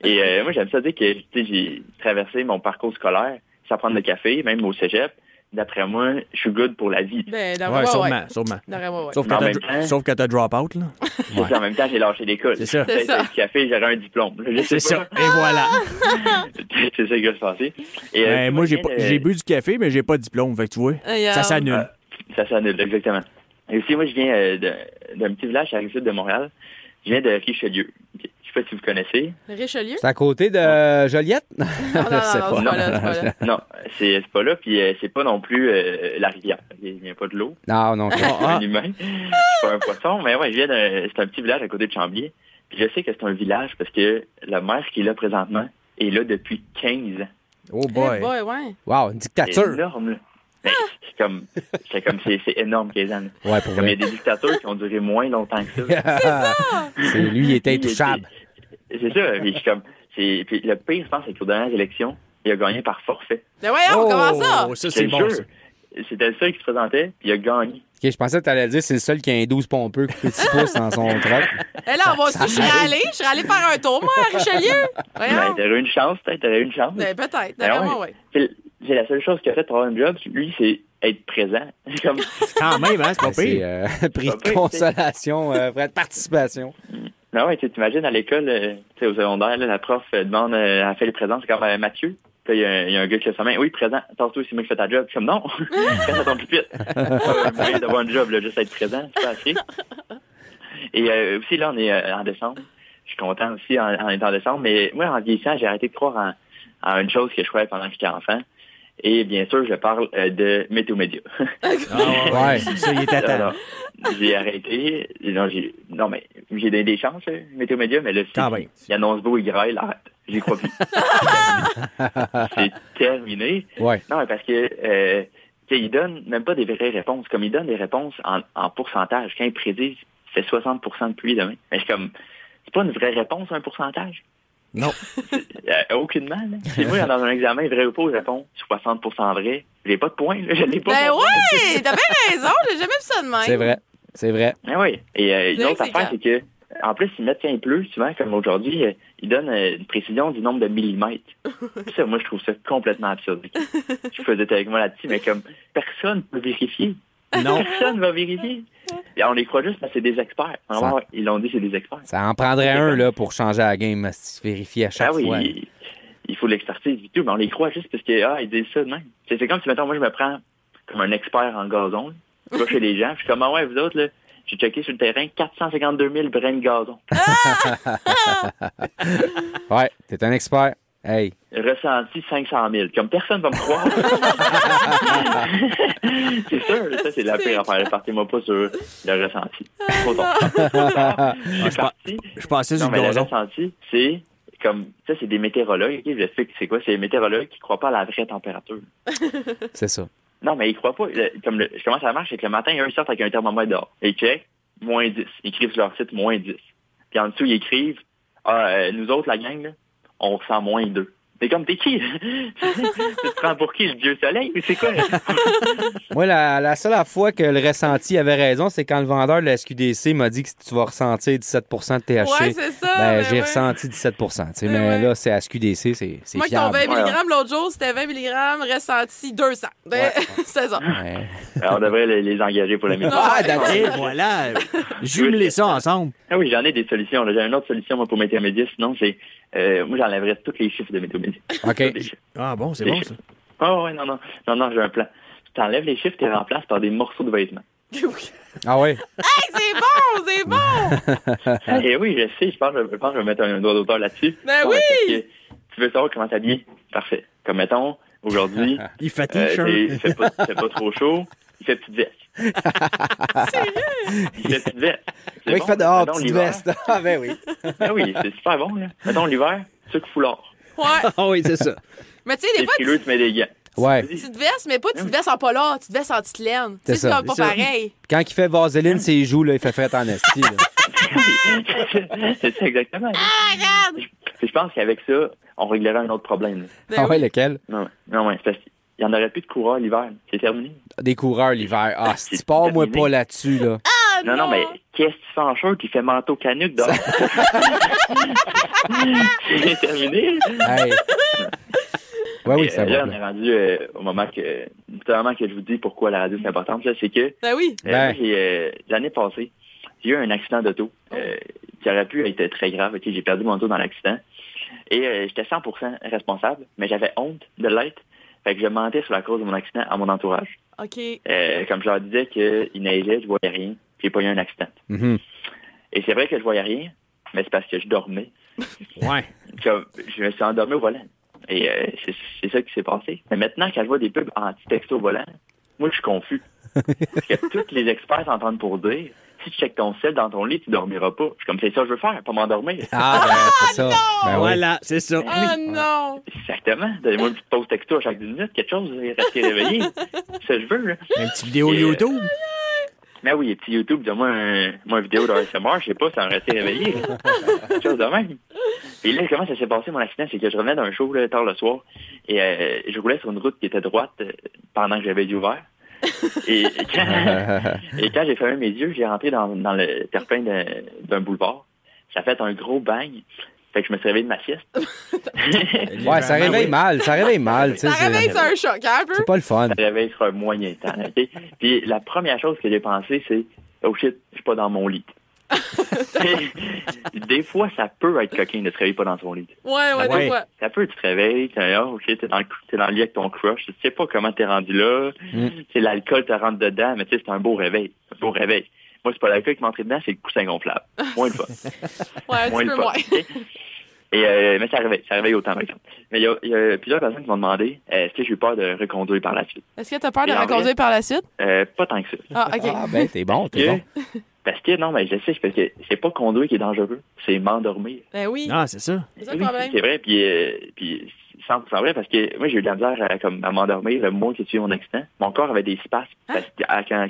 Speaker 8: Et moi, j'aime ça dire que, tu sais, j'ai traversé mon parcours scolaire sans prendre de café, même au cégep. D'après moi, je suis good pour la vie.
Speaker 3: Ben,
Speaker 1: Ouais, sûrement.
Speaker 3: D'après moi, ouais.
Speaker 1: Sauf
Speaker 8: Mais en
Speaker 1: que
Speaker 8: même temps-
Speaker 1: sauf que t'as drop out, là.
Speaker 8: C'est ça, en même temps, j'ai lâché l'école.
Speaker 1: C'est ça.
Speaker 3: C'est ça.
Speaker 8: Peut-être du café, j'aurais un diplôme. Je sais
Speaker 1: C'est
Speaker 8: pas.
Speaker 1: ça. Et voilà.
Speaker 8: C'est ça qui va se passer. Et,
Speaker 1: Ben, moi,
Speaker 8: j'ai
Speaker 1: j'ai bu du café, mais j'ai pas de diplôme. Fait que tu vois, ça s'annule.
Speaker 8: Ça s'annule, exactement. Et aussi, moi, je viens d'un petit village à la sud de Montréal. Je viens de Richelieu. Je sais pas si vous connaissez.
Speaker 3: Le Richelieu?
Speaker 2: C'est à côté de Joliette?
Speaker 3: Non,
Speaker 2: Je sais
Speaker 3: c'est
Speaker 2: pas.
Speaker 3: pas là, c'est pas là.
Speaker 8: Non, c'est pas là, puis c'est pas non plus la rivière. Il vient pas de l'eau.
Speaker 2: Non.
Speaker 8: Je suis un humain. Je suis pas un poisson, mais ouais, c'est un petit village à côté de Chambly. Puis je sais que c'est un village parce que le maire qui est là présentement est là depuis 15 ans.
Speaker 1: Oh
Speaker 3: Eh
Speaker 1: boy.
Speaker 3: boy, ouais.
Speaker 2: Wow, une
Speaker 8: C'est
Speaker 2: dictature.
Speaker 8: énorme, là. Ben, c'est énorme, 15 ans. là.
Speaker 2: Ouais, pour
Speaker 8: Comme il y a
Speaker 2: vrai.
Speaker 8: des dictatures qui ont duré moins longtemps que ça.
Speaker 2: Lui, il était intouchable.
Speaker 8: C'est ça, mais je suis comme... Puis le pire, je pense, c'est qu'aux dernières élections, il a gagné par forfait.
Speaker 3: Ben voyons, comment ça?
Speaker 1: Ça,
Speaker 8: Je
Speaker 1: c'est
Speaker 8: te
Speaker 1: bon,
Speaker 8: jure,
Speaker 1: ça.
Speaker 8: c'était le seul qui se présentait, puis il a gagné.
Speaker 2: OK, je pensais que t'allais dire c'est le seul qui a un 12 pompeux coupé de 6 pouces dans son truck.
Speaker 3: Et là, moi aussi, je serais allée faire un tour, moi, à Richelieu.
Speaker 8: Ben,
Speaker 3: Voyons.
Speaker 8: t'aurais eu une chance, t'aurais eu une chance.
Speaker 3: Ben, peut-être.
Speaker 8: Ben
Speaker 3: D'après moi, ouais.
Speaker 8: C'est la seule chose qu'il a fait pour avoir un job, lui, c'est être présent. C'est comme...
Speaker 1: Quand même, hein, c'est pas
Speaker 2: C'est
Speaker 1: pire.
Speaker 2: prix
Speaker 8: Pas
Speaker 2: de
Speaker 8: pire,
Speaker 2: consolation, prix de participation.
Speaker 8: Non, ouais, tu t'imagines à l'école, tu sais, au secondaire, là, la prof demande, elle fait les présents, c'est comme Mathieu. Puis il y a un gars qui lève sa main. Oui, présent, tasse-toi, c'est moi qui fais ta job. Je suis comme non, reste à ton pupitre. Moyen d'avoir un job, là, juste être présent, c'est pas assez. Et aussi, là, on est en décembre. Je suis content aussi en étant en décembre. Mais moi, en vieillissant, j'ai arrêté de croire en une chose que je croyais pendant que j'étais enfant. Et bien sûr, je parle de Météo Média.
Speaker 1: Ouais, ça, il était temps.
Speaker 8: Alors, j'ai arrêté. Non, mais j'ai donné des chances, Météo Média, mais là,
Speaker 1: Quand même.
Speaker 8: il annonce beau, il graille, arrête. J'y crois plus. C'est terminé.
Speaker 2: Ouais.
Speaker 8: Non, mais parce que tu sais, il donne même pas des vraies réponses. Comme il donne des réponses en pourcentage. Quand il prédit, c'est 60% de pluie demain. Mais c'est comme, c'est pas une vraie réponse, un pourcentage.
Speaker 1: Non.
Speaker 8: Aucunement. Là. Si moi, dans un examen, vrai ou faux, je réponds 60% vrai. J'ai pas de points, là. Je l'ai pas.
Speaker 3: Ben
Speaker 8: mon point.
Speaker 3: ouais, t'as bien raison, j'ai jamais vu ça de même.
Speaker 2: C'est vrai. C'est vrai.
Speaker 8: Ah oui. Et une
Speaker 3: C'est
Speaker 8: autre
Speaker 3: vrai que
Speaker 8: affaire, c'est que, en plus, ils mettent quand il pleut, souvent, comme aujourd'hui, ils donnent une précision du nombre de millimètres. Ça, moi, je trouve ça complètement absurde. Je faisais avec moi là-dessus, mais comme personne ne peut vérifier.
Speaker 1: Non.
Speaker 8: Personne ne va vérifier. on les croit juste parce que c'est des experts. Ils l'ont dit, c'est des experts.
Speaker 2: Ça en prendrait un là, pour changer la game, se vérifier à chaque fois.
Speaker 8: Il faut l'expertise et tout, mais on les croit juste parce que ils disent ça de même. C'est comme si, mettons, moi, je me prends comme un expert en gazon. Là. Je vais chez les gens, puis je suis comme, ouais, vous autres, là, j'ai checké sur le terrain 452 000 brins de gazon.
Speaker 2: Ouais, t'es un expert. Hey.
Speaker 8: Ressenti 500 000. Comme personne va me croire. C'est sûr, ça, c'est la pire affaire. Partez-moi pas sur le ressenti. Trop tard.
Speaker 1: Je pensais sur le
Speaker 8: gazon.
Speaker 1: gazon.
Speaker 8: Le ressenti, c'est comme, ça, c'est des météorologues. Okay? Je vais expliquer c'est quoi. C'est des météorologues qui croient pas à la vraie température.
Speaker 2: C'est ça.
Speaker 8: Non, mais ils croient pas. Comment ça marche, c'est que le matin, ils sortent avec un thermomètre dehors. Et ils checkent, moins 10. Ils écrivent sur leur site, moins 10. Puis en dessous, ils écrivent, nous autres, la gang, là, on ressent moins 2. C'est comme, t'es qui? Tu te prends pour qui, le dieu soleil? C'est quoi?
Speaker 2: Moi, la seule fois que le ressenti avait raison, c'est quand le vendeur de la SQDC m'a dit que tu vas ressentir 17 de THC.
Speaker 3: Ouais, c'est ça.
Speaker 2: J'ai ressenti 17 mais là, c'est à SQDC, c'est
Speaker 3: moi,
Speaker 2: fiable.
Speaker 3: ton 20 mg l'autre jour, c'était 20 mg, ressenti 200. C'est ça.
Speaker 2: Ouais.
Speaker 8: Alors, on devrait les engager pour la météo.
Speaker 1: Voilà. Jumelez ça ensemble.
Speaker 8: Ah oui, j'en ai des solutions. J'ai une autre solution moi, pour Météomédia. Sinon, c'est... moi, j'enlèverais tous les chiffres de Météomédia.
Speaker 2: OK.
Speaker 1: Ah bon, c'est bon, ça.
Speaker 8: Ah ouais, non, j'ai un plan. Tu enlèves les chiffres, tu les remplaces par des morceaux de vêtements.
Speaker 2: Ah ouais?
Speaker 3: Hey, c'est bon!
Speaker 8: Eh oui, je sais, je pense que je vais mettre un doigt d'auteur là-dessus.
Speaker 3: Ben oui!
Speaker 8: Tu veux savoir comment t'habiller? Parfait. Comme mettons, aujourd'hui...
Speaker 1: Il fait t-shirt.
Speaker 8: Il fait pas trop chaud, il fait petite veste.
Speaker 3: Sérieux?
Speaker 8: Il fait petite veste.
Speaker 2: Oui, il fait dehors, petite veste. Ah ben oui.
Speaker 8: Ah oui, c'est super bon, là. Mettons, l'hiver, sucre foulard.
Speaker 3: Ouais.
Speaker 1: Ah oui, c'est ça.
Speaker 3: Mais tu sais, des fois,
Speaker 8: tu mets des gants.
Speaker 2: Ouais.
Speaker 3: petite veste, mais pas petite veste en polar, petite veste en petite laine.
Speaker 2: C'est ça.
Speaker 3: C'est pas pareil.
Speaker 2: Quand il fait vaseline ses joues, là, il fait fret en esti.
Speaker 8: C'est ça, exactement.
Speaker 3: Ah, regarde!
Speaker 8: Je pense qu'avec ça, on réglerait un autre problème.
Speaker 2: Ah ouais, lequel?
Speaker 8: Non, c'est parce qu'il n'y en aurait plus de coureurs l'hiver. C'est terminé.
Speaker 2: Des coureurs l'hiver. Ah, si tu pars, moi, pas là-dessus, là.
Speaker 3: Ah,
Speaker 8: non, mais qu'est-ce que tu fais en short qui fait manteau canuc dehors? C'est terminé.
Speaker 2: Hey. Ouais, oui, ça va.
Speaker 8: Là, on est rendu au moment que je vous dis pourquoi la radio c'est importante. Là, c'est que
Speaker 3: ben oui.
Speaker 8: moi, l'année passée, j'ai eu un accident d'auto qui aurait pu être très grave. Okay, j'ai perdu mon auto dans l'accident. Et j'étais 100% responsable, mais j'avais honte de l'être. Fait que je mentais sur la cause de mon accident à mon entourage.
Speaker 3: OK.
Speaker 8: Comme je leur disais qu'il neigeait, je voyais rien, puis j'ai pas eu un accident.
Speaker 2: Mm-hmm.
Speaker 8: Et c'est vrai que je voyais rien, mais c'est parce que je dormais.
Speaker 1: Ouais.
Speaker 8: Je me suis endormi au volant. Et c'est ça qui s'est passé. Mais maintenant, quand je vois des pubs anti-texto au volant, moi, je suis confus. Parce que tous les experts s'entendent pour dire, si tu checkes ton sel dans ton lit, tu dormiras pas. Je suis comme, c'est ça que je veux faire, pas m'endormir.
Speaker 2: Ah, ben, c'est ça. Ben,
Speaker 1: voilà, c'est ça.
Speaker 3: Ah non!
Speaker 8: Exactement. Donnez-moi une petite pause texto à chaque 10 minutes, quelque chose, rester réveillé. C'est ça que je veux, là.
Speaker 1: Une petite vidéo YouTube.
Speaker 8: Mais oui, les petits YouTube, donne-moi une vidéo d'ASMR, je sais pas, ça en restait réveillé. Quelque chose de même. Et là, comment ça s'est passé, mon accident? C'est que je revenais d'un show là, tard le soir et je roulais sur une route qui était droite pendant que j'avais les yeux ouverts. Et quand j'ai fermé mes yeux, j'ai rentré dans le terre-plein d'un boulevard. Ça a fait un gros bang. Fait que je me suis réveillé de ma sieste.
Speaker 2: Ouais, ça réveille mal. Ça réveille mal.
Speaker 3: Ça réveille, c'est un choc, hein, un peu?
Speaker 2: C'est pas le fun.
Speaker 8: Ça réveille sur un moyen temps. Okay? Puis la première chose que j'ai pensé, c'est « Oh shit, je suis pas dans mon lit. » Des fois, ça peut être coquin de se réveiller pas dans son lit.
Speaker 3: Ouais, des fois.
Speaker 8: Ça peut, tu te réveilles, t'es dans le lit avec ton crush, tu sais pas comment t'es rendu là, l'alcool te rentre dedans, mais tu sais, c'est un beau réveil. Moi, c'est pas l'alcool qui m'entre dedans, c'est le coussin gonflable. Moins le fun.
Speaker 3: Ouais, un petit peu moins.
Speaker 8: Okay? Mais ça réveille autant, par exemple. Mais il y a plusieurs personnes qui m'ont demandé est-ce que j'ai eu peur de reconduire par la suite.
Speaker 3: Est-ce que tu as peur de reconduire par la suite?
Speaker 8: Pas tant que ça.
Speaker 3: Ah, OK.
Speaker 2: Ah, ben, t'es bon.
Speaker 8: Parce que, non, mais je sais, parce que c'est pas conduire qui est dangereux, c'est m'endormir.
Speaker 3: Ben oui.
Speaker 1: Ah, c'est ça.
Speaker 3: C'est ça le problème.
Speaker 8: C'est vrai, puis 100% vrai, parce que moi, j'ai eu de la misère à m'endormir le mois qui a suivi mon accident. Mon corps avait des spasmes.
Speaker 3: Hein?
Speaker 8: Parce que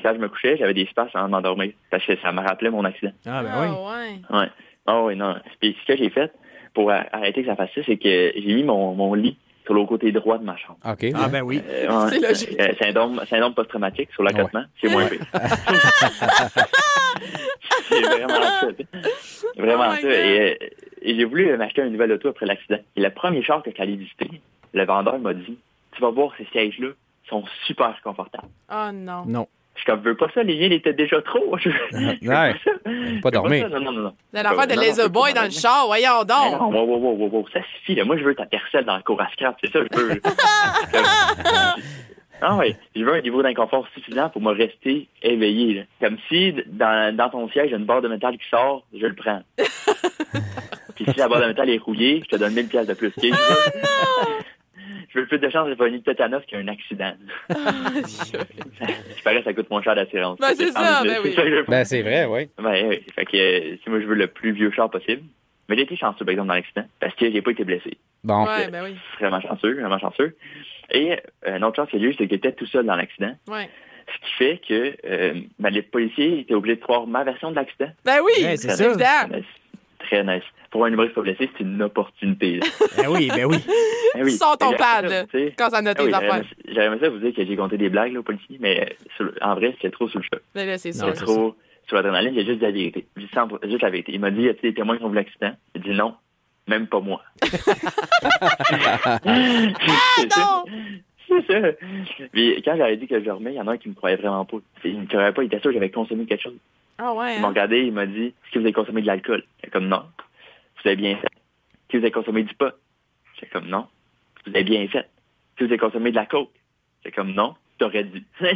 Speaker 8: quand je me couchais, j'avais des spasmes à m'endormir. Parce que ça me rappelait mon accident.
Speaker 1: Ah, ben oui.
Speaker 8: Ouais. Oh, oui, non. Puis ce que j'ai fait pour arrêter que ça fasse ça, c'est que j'ai mis mon lit sur le côté droit de ma chambre.
Speaker 2: OK.
Speaker 1: Ah, ben oui.
Speaker 3: C'est logique.
Speaker 8: Syndrome post-traumatique sur l'accotement, c'est moins pire. C'est vraiment ça. Vraiment ça. Et j'ai voulu m'acheter un nouvel auto après l'accident. Et le premier char que j'allais visiter, le vendeur m'a dit, tu vas voir ces sièges-là, sont super confortables.
Speaker 3: Oh non.
Speaker 1: Non.
Speaker 8: Je veux pas ça, les liens étaient déjà trop. Je veux
Speaker 2: Ouais.
Speaker 8: ça.
Speaker 2: Pas dormir.
Speaker 8: Non.
Speaker 3: C'est l'affaire de Laser Boy dans le char, voyons
Speaker 8: Mais
Speaker 3: donc.
Speaker 8: non, wow, ça suffit. Là. Moi, je veux ta percelle dans le cours à scrap, c'est ça que je veux. Ah ouais, je veux un niveau d'inconfort suffisant pour me rester éveillé. Là. Comme si dans ton siège, il y a une barre de métal qui sort, je le prends. Puis si la barre de métal est rouillée, je te donne 1000 pièces de plus. Okay? Je veux plus de chance de pas une tétanos qu'un accident. Je parais que ça coûte moins cher d'assurance.
Speaker 3: Ben, c'est ça, ben oui.
Speaker 2: Ben, c'est vrai, oui.
Speaker 8: Ben oui. Fait que si moi, je veux le plus vieux char possible. Mais j'ai été chanceux, par exemple, dans l'accident, parce que j'ai pas été blessé.
Speaker 2: Bon.
Speaker 3: Ouais, ben oui.
Speaker 8: Vraiment chanceux. Et une autre chance qu'il y a eu, c'est que j'étais tout seul dans l'accident.
Speaker 3: Ouais.
Speaker 8: Ce qui fait que les policiers étaient obligés de croire ma version de l'accident.
Speaker 3: Ben oui,
Speaker 1: Ouais, c'est
Speaker 3: c'est
Speaker 1: ça.
Speaker 3: évident.
Speaker 8: Très nice. Pour un humoriste pas blessé, c'est une opportunité. Là.
Speaker 1: Ben oui.
Speaker 8: Ben oui.
Speaker 3: Sors ton
Speaker 8: Mais
Speaker 3: pad,
Speaker 8: ça,
Speaker 3: là,
Speaker 8: tu sais.
Speaker 3: quand ça note
Speaker 8: Ah oui,
Speaker 3: les affaires.
Speaker 8: j'aurais aimé ça vous dire que j'ai compté des blagues là, aux policiers, mais en vrai, c'était trop sous le choc.
Speaker 3: Ben là, c'est sûr.
Speaker 8: C'était trop sur l'adrénaline. J'ai juste dit la vérité. Juste la vérité. Il m'a dit, y a-t-il des témoins qui ont vu l'accident? J'ai dit non, même pas moi.
Speaker 3: Non!
Speaker 8: C'est ça. Puis quand j'avais dit que je dormais, il y en a un qui me croyait vraiment pas. Il me croyait pas, il était sûr que j'avais consommé quelque chose.
Speaker 3: Ah ouais.
Speaker 8: Il m'a regardé, il m'a dit, est-ce que vous avez consommé de l'alcool? J'étais comme non. Vous avez bien fait. Est-ce que vous avez consommé du pot? J'étais comme non. Vous avez bien fait. Est-ce que vous avez consommé de la coke? J'étais comme non. T'aurais dû.
Speaker 3: Ah!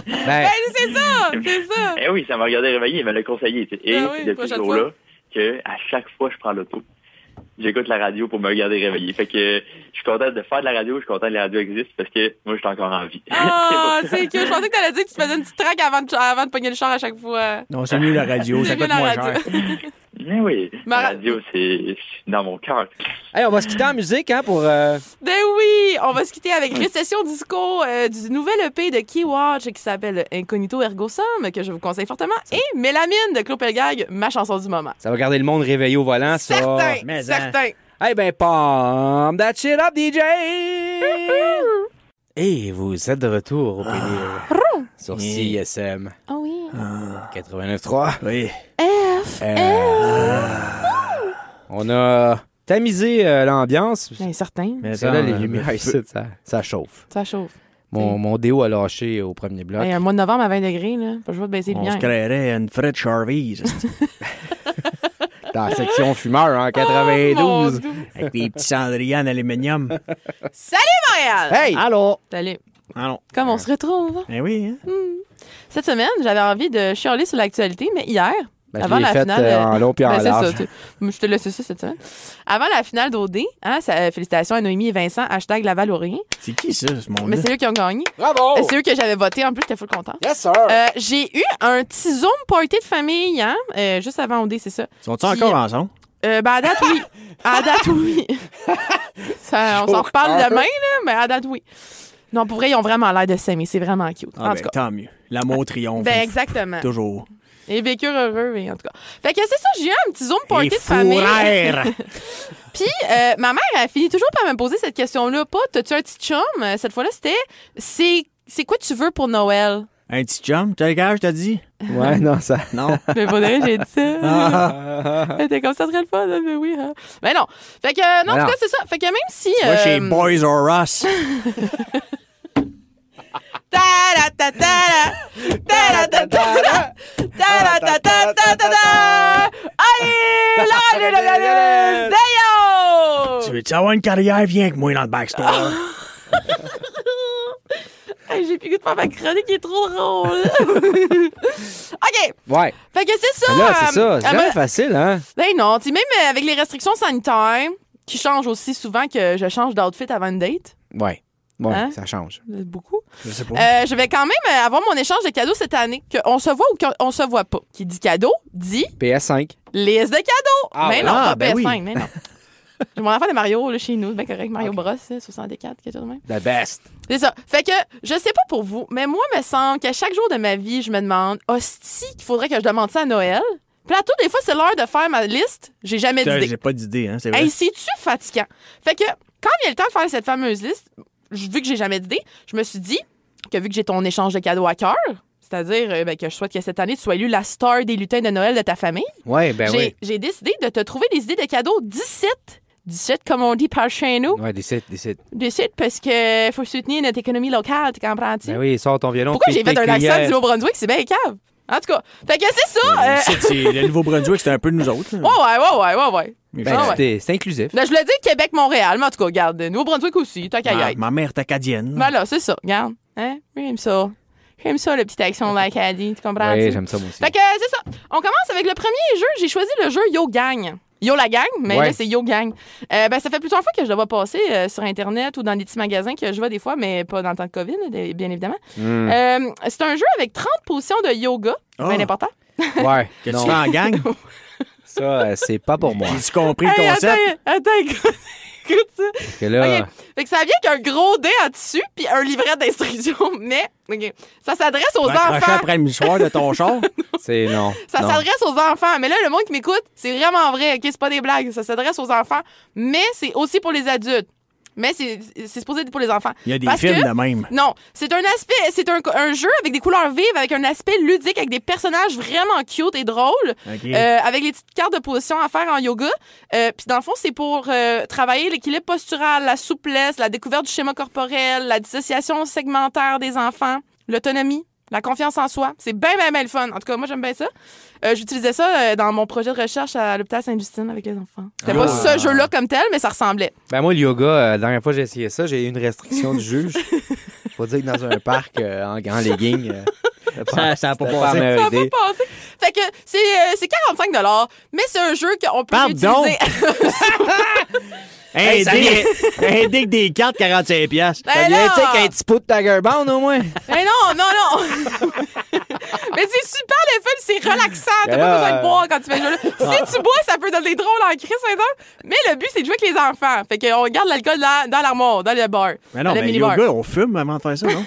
Speaker 2: Ben,
Speaker 3: Ben, c'est ça.
Speaker 8: Eh oui, ça m'a regardé réveiller, il me l'a conseillé. Tu sais. Et
Speaker 3: Ben oui,
Speaker 8: depuis ce
Speaker 3: prochaine
Speaker 8: jour-là, que à chaque fois que je prends l'auto, j'écoute la radio pour me regarder réveiller. Fait que je suis content de faire de la radio, je suis content que la radio existe parce que moi, je suis encore en vie.
Speaker 3: Ah, c'est que je pensais que t'allais dire que tu faisais une petite traque avant de pogner le char à chaque fois.
Speaker 1: Non, c'est mieux la radio, ça
Speaker 3: C'est mieux
Speaker 1: coûte
Speaker 3: la
Speaker 1: moins
Speaker 3: radio.
Speaker 1: cher.
Speaker 8: Mais oui,
Speaker 3: Ma-
Speaker 8: la radio, c'est dans mon cœur.
Speaker 2: hey, on va se quitter en musique, hein, pour...
Speaker 3: Ben oui, on va se quitter avec Récession Disco du nouvel EP de Keywatch qui s'appelle Incognito Ergo Sum, que je vous conseille fortement, et Mélamine de Claude Pelgag, ma chanson du moment.
Speaker 2: Ça va garder le monde réveillé au volant, ça.
Speaker 3: Certain,
Speaker 1: mais
Speaker 3: certain.
Speaker 2: Eh ben, pump that shit up, DJ! Et vous êtes de retour au PD sur CISM
Speaker 3: Ah oui.
Speaker 2: 89.3.
Speaker 1: Oui.
Speaker 2: On a tamisé l'ambiance.
Speaker 3: Ben certain.
Speaker 1: Mais
Speaker 2: Ça, là, les
Speaker 1: attends,
Speaker 2: lumières ici, ça chauffe.
Speaker 3: Ça chauffe.
Speaker 2: Mon déo a lâché au premier bloc.
Speaker 3: Hey, un mois de novembre à 20 degrés, là. Pas le choix de baisser le
Speaker 1: On se
Speaker 3: bien.
Speaker 1: créerait une Fred Charvise
Speaker 2: Dans la section fumeur en
Speaker 3: Oh,
Speaker 2: 92.
Speaker 1: avec des petits cendriers en aluminium.
Speaker 3: Salut, Montréal!
Speaker 2: Hey!
Speaker 1: Allô?
Speaker 3: Salut.
Speaker 1: Allô?
Speaker 3: Comme on se retrouve.
Speaker 1: Eh oui, hein?
Speaker 3: Cette semaine, j'avais envie de chialer sur l'actualité, mais hier,
Speaker 2: Ben,
Speaker 3: avant
Speaker 2: je l'ai
Speaker 3: la
Speaker 2: fait
Speaker 3: finale...
Speaker 2: en long puis en
Speaker 3: ben, c'est
Speaker 2: large.
Speaker 3: ça, je te laisse ça cette semaine. Avant la finale d'OD, hein, félicitations à Noémie et Vincent, hashtag Laval ou rien.
Speaker 1: C'est qui ça, ce
Speaker 3: Mais
Speaker 1: monde-là?
Speaker 3: c'est eux qui ont gagné.
Speaker 2: Bravo!
Speaker 3: C'est eux que j'avais voté. En plus, j'étais full contente.
Speaker 2: Yes, sir!
Speaker 3: J'ai eu un petit Zoom party de famille, hein, juste avant OD, c'est ça.
Speaker 1: Sont-ils
Speaker 3: Puis,
Speaker 1: encore ensemble?
Speaker 3: Ben, à date, oui. À date, oui. On s'en reparle demain, là, mais à date, oui. Non, pour vrai, ils ont vraiment l'air de s'aimer. C'est vraiment cute.
Speaker 1: Ah,
Speaker 3: en
Speaker 1: ben,
Speaker 3: tout cas.
Speaker 1: tant mieux. L'amour triomphe.
Speaker 3: Ben, exactement.
Speaker 1: Toujours.
Speaker 3: Et vécurent heureux, mais en tout cas. Fait que c'est ça, j'ai eu un petit Zoom party
Speaker 1: Et
Speaker 3: de famille.
Speaker 1: fourrère.
Speaker 3: Puis, ma mère, elle finit toujours par me poser cette question-là. Pas, t'as-tu un petit chum? Cette fois-là, c'était, c'est quoi tu veux pour Noël?
Speaker 1: Un petit chum? T'as quel âge, t'as dit?
Speaker 2: Ouais, non, ça...
Speaker 1: Non.
Speaker 3: Mais pour de vrai, j'ai dit ça.
Speaker 1: Ah.
Speaker 3: Elle était comme ça, serait le fun, hein, mais oui. Hein. Mais non. Fait que, non, en
Speaker 2: Alors.
Speaker 3: tout cas, c'est ça. Fait que même si.
Speaker 1: Moi, chez Boys R Us. Tu veux-tu avoir une carrière? Viens avec moi dans le backstore.
Speaker 3: Hey, j'ai plus goût de faire ma chronique qui est trop drôle. OK.
Speaker 2: Ouais.
Speaker 3: Fait que c'est ça.
Speaker 2: Mais là, c'est ça. C'est
Speaker 3: elle
Speaker 2: jamais
Speaker 3: m'a-
Speaker 2: facile, hein?
Speaker 3: Ben non, tu sais, même avec les restrictions sanitaires, qui changent aussi souvent que je change d'outfit avant une date,
Speaker 2: Ouais. Bon,
Speaker 3: Hein?
Speaker 2: ça change.
Speaker 3: beaucoup.
Speaker 1: Je sais pas.
Speaker 3: Je vais quand même avoir mon échange de cadeaux cette année, qu'on se voit ou qu'on se voit pas. Qui dit cadeau, dit
Speaker 2: PS5.
Speaker 3: liste de cadeaux.
Speaker 2: Ah,
Speaker 3: mais
Speaker 2: ouais.
Speaker 3: non,
Speaker 1: Ah,
Speaker 3: pas
Speaker 1: ben
Speaker 3: PS5,
Speaker 1: oui.
Speaker 3: mais non. J'ai mon enfant de Mario là, chez nous, c'est bien correct. Mario Bros, 64, quelque chose de même.
Speaker 2: The best.
Speaker 3: C'est ça. Fait que, je sais pas pour vous, mais moi, me semble qu'à chaque jour de ma vie, je me demande, hostie, qu'il faudrait que je demande ça à Noël. Puis là, tout, des fois, c'est l'heure de faire ma liste. J'ai jamais d'idée.
Speaker 1: J'ai pas d'idée, hein, c'est vrai.
Speaker 3: Hey, c'est-tu fatigant? Fait que, quand vient le temps de faire cette fameuse liste, vu que j'ai jamais d'idée, je me suis dit que vu que j'ai ton échange de cadeaux à cœur, c'est-à-dire ben, que je souhaite que cette année, tu sois élu la star des lutins de Noël de ta famille,
Speaker 2: Ouais, ben oui.
Speaker 3: j'ai décidé de te trouver des idées de cadeaux d'ici 17, comme on dit par chez nous.
Speaker 2: Ouais, des sites.
Speaker 3: 17 parce que faut soutenir notre économie locale, tu comprends-tu?
Speaker 2: Ben oui, sors ton violon.
Speaker 3: Pourquoi j'ai
Speaker 2: pique
Speaker 3: fait
Speaker 2: tes
Speaker 3: un accent
Speaker 2: cuillères.
Speaker 3: du Nouveau-Brunswick? C'est bien cave. En tout cas, fait que c'est ça.
Speaker 1: Le Nouveau-Brunswick, c'était un peu de nous autres. là.
Speaker 3: Ouais.
Speaker 2: Ben, c'est inclusif.
Speaker 3: Ben, je voulais dire Québec-Montréal, mais en tout cas, regarde, Nouveau-Brunswick aussi, tant qu'à y être.
Speaker 1: Ma mère est acadienne.
Speaker 3: Ben là, c'est ça, regarde. Hein? J'aime ça. J'aime ça, la petite action de l'Acadie, tu comprends?
Speaker 2: Oui, j'aime ça moi aussi.
Speaker 3: Fait que c'est ça. On commence avec le premier jeu. J'ai choisi le jeu Yo Gang. Yo la gang, mais
Speaker 2: Ouais.
Speaker 3: là, c'est Yo Gang. Ben, ça fait plusieurs fois que je le vois passer sur Internet ou dans des petits magasins que je vois des fois, mais pas dans le temps de COVID, bien évidemment. C'est un jeu avec 30 positions de yoga.
Speaker 1: Ah.
Speaker 3: Bien important.
Speaker 2: Ouais.
Speaker 1: Que tu
Speaker 2: non.
Speaker 1: fais en gang.
Speaker 2: Ça, c'est pas pour moi.
Speaker 1: J'ai-tu compris le
Speaker 3: Hey,
Speaker 1: concept?
Speaker 3: attends, écoute ça.
Speaker 2: Parce que là,
Speaker 3: OK. Fait que ça vient qu'un gros dé en dessus puis un livret d'instructions, mais OK. Ça s'adresse aux
Speaker 1: Accroché
Speaker 3: enfants.
Speaker 1: après le mouchoir de ton char.
Speaker 2: c'est non.
Speaker 3: Ça
Speaker 2: non.
Speaker 3: s'adresse aux enfants. Mais là, le monde qui m'écoute, c'est vraiment vrai. OK, c'est pas des blagues. Ça s'adresse aux enfants, mais c'est aussi pour les adultes. Mais c'est supposé être pour les enfants.
Speaker 1: Il y a des
Speaker 3: Parce
Speaker 1: films
Speaker 3: que-
Speaker 1: de même.
Speaker 3: Non, c'est un aspect, c'est un jeu avec des couleurs vives, avec un aspect ludique, avec des personnages vraiment cute et drôles,
Speaker 1: OK.
Speaker 3: avec les petites cartes de position à faire en yoga. Puis dans le fond, c'est pour travailler l'équilibre postural, la souplesse, la découverte du schéma corporel, la dissociation segmentaire des enfants, l'autonomie. La confiance en soi. C'est bien le fun. En tout cas, moi, j'aime bien ça. J'utilisais ça dans mon projet de recherche à l'hôpital Sainte-Justine avec les enfants. C'était pas ce jeu-là comme tel, mais ça ressemblait.
Speaker 2: Ben moi, le yoga, la dernière fois que j'ai essayé ça, j'ai eu une restriction du juge. Faut dire que dans un parc en grand legging,
Speaker 1: Ça a pas
Speaker 2: c'était
Speaker 1: passé.
Speaker 2: la meilleure
Speaker 3: Ça va
Speaker 2: idée.
Speaker 3: passer. Fait que c'est 45 $, mais c'est un jeu qu'on peut
Speaker 1: Pardon?
Speaker 3: utiliser.
Speaker 1: Un dé que des cartes, 45$.
Speaker 3: Ben
Speaker 2: Ça vient,
Speaker 3: là!
Speaker 2: tu sais, qu'un petit pot de Tiger Band, au moins.
Speaker 3: Mais non! Mais c'est super le fun, c'est relaxant. T'as
Speaker 2: Ben
Speaker 3: pas
Speaker 2: là,
Speaker 3: besoin de boire quand tu fais le jeu-là. Si tu bois, ça peut donner drôle en crise, par exemple. Mais le but, c'est de jouer avec les enfants. Fait qu'on garde l'alcool dans l'armoire, dans le bar.
Speaker 1: Mais non,
Speaker 3: dans le
Speaker 1: mais
Speaker 3: mini-bar.
Speaker 1: yoga, on fume avant de faire ça, non?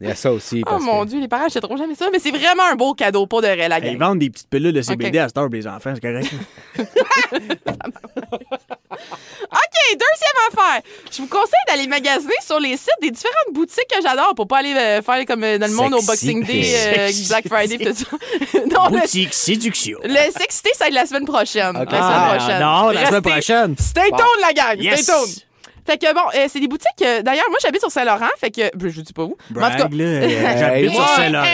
Speaker 2: Il y a ça aussi.
Speaker 3: Oh
Speaker 2: Parce
Speaker 3: mon
Speaker 2: que...
Speaker 3: Dieu, les parents achèteront jamais ça. Mais c'est vraiment un beau cadeau pour de vrai, la
Speaker 1: Ils
Speaker 3: gang.
Speaker 1: vendent des petites pilules de CBD
Speaker 3: OK.
Speaker 1: à cette heure pour les enfants, c'est correct.
Speaker 3: OK, deuxième affaire. Je vous conseille d'aller magasiner sur les sites des différentes boutiques que j'adore pour pas aller faire comme dans le monde au
Speaker 1: Sexy.
Speaker 3: Boxing Day, Black Friday, tout ça. Non,
Speaker 1: Boutique séduction.
Speaker 3: le sexité, ça va être la semaine prochaine.
Speaker 2: OK.
Speaker 3: La semaine prochaine.
Speaker 1: non, la semaine
Speaker 3: Restez-
Speaker 1: prochaine.
Speaker 3: Stay tuned, la gang.
Speaker 1: Yes.
Speaker 3: Stay tuned. Fait que bon, c'est des boutiques. D'ailleurs, moi, j'habite sur Saint-Laurent. Fait que. Je vous dis pas où. Mais en tout cas,
Speaker 1: Brag, là. J'habite sur
Speaker 2: moi,
Speaker 1: Saint-Laurent.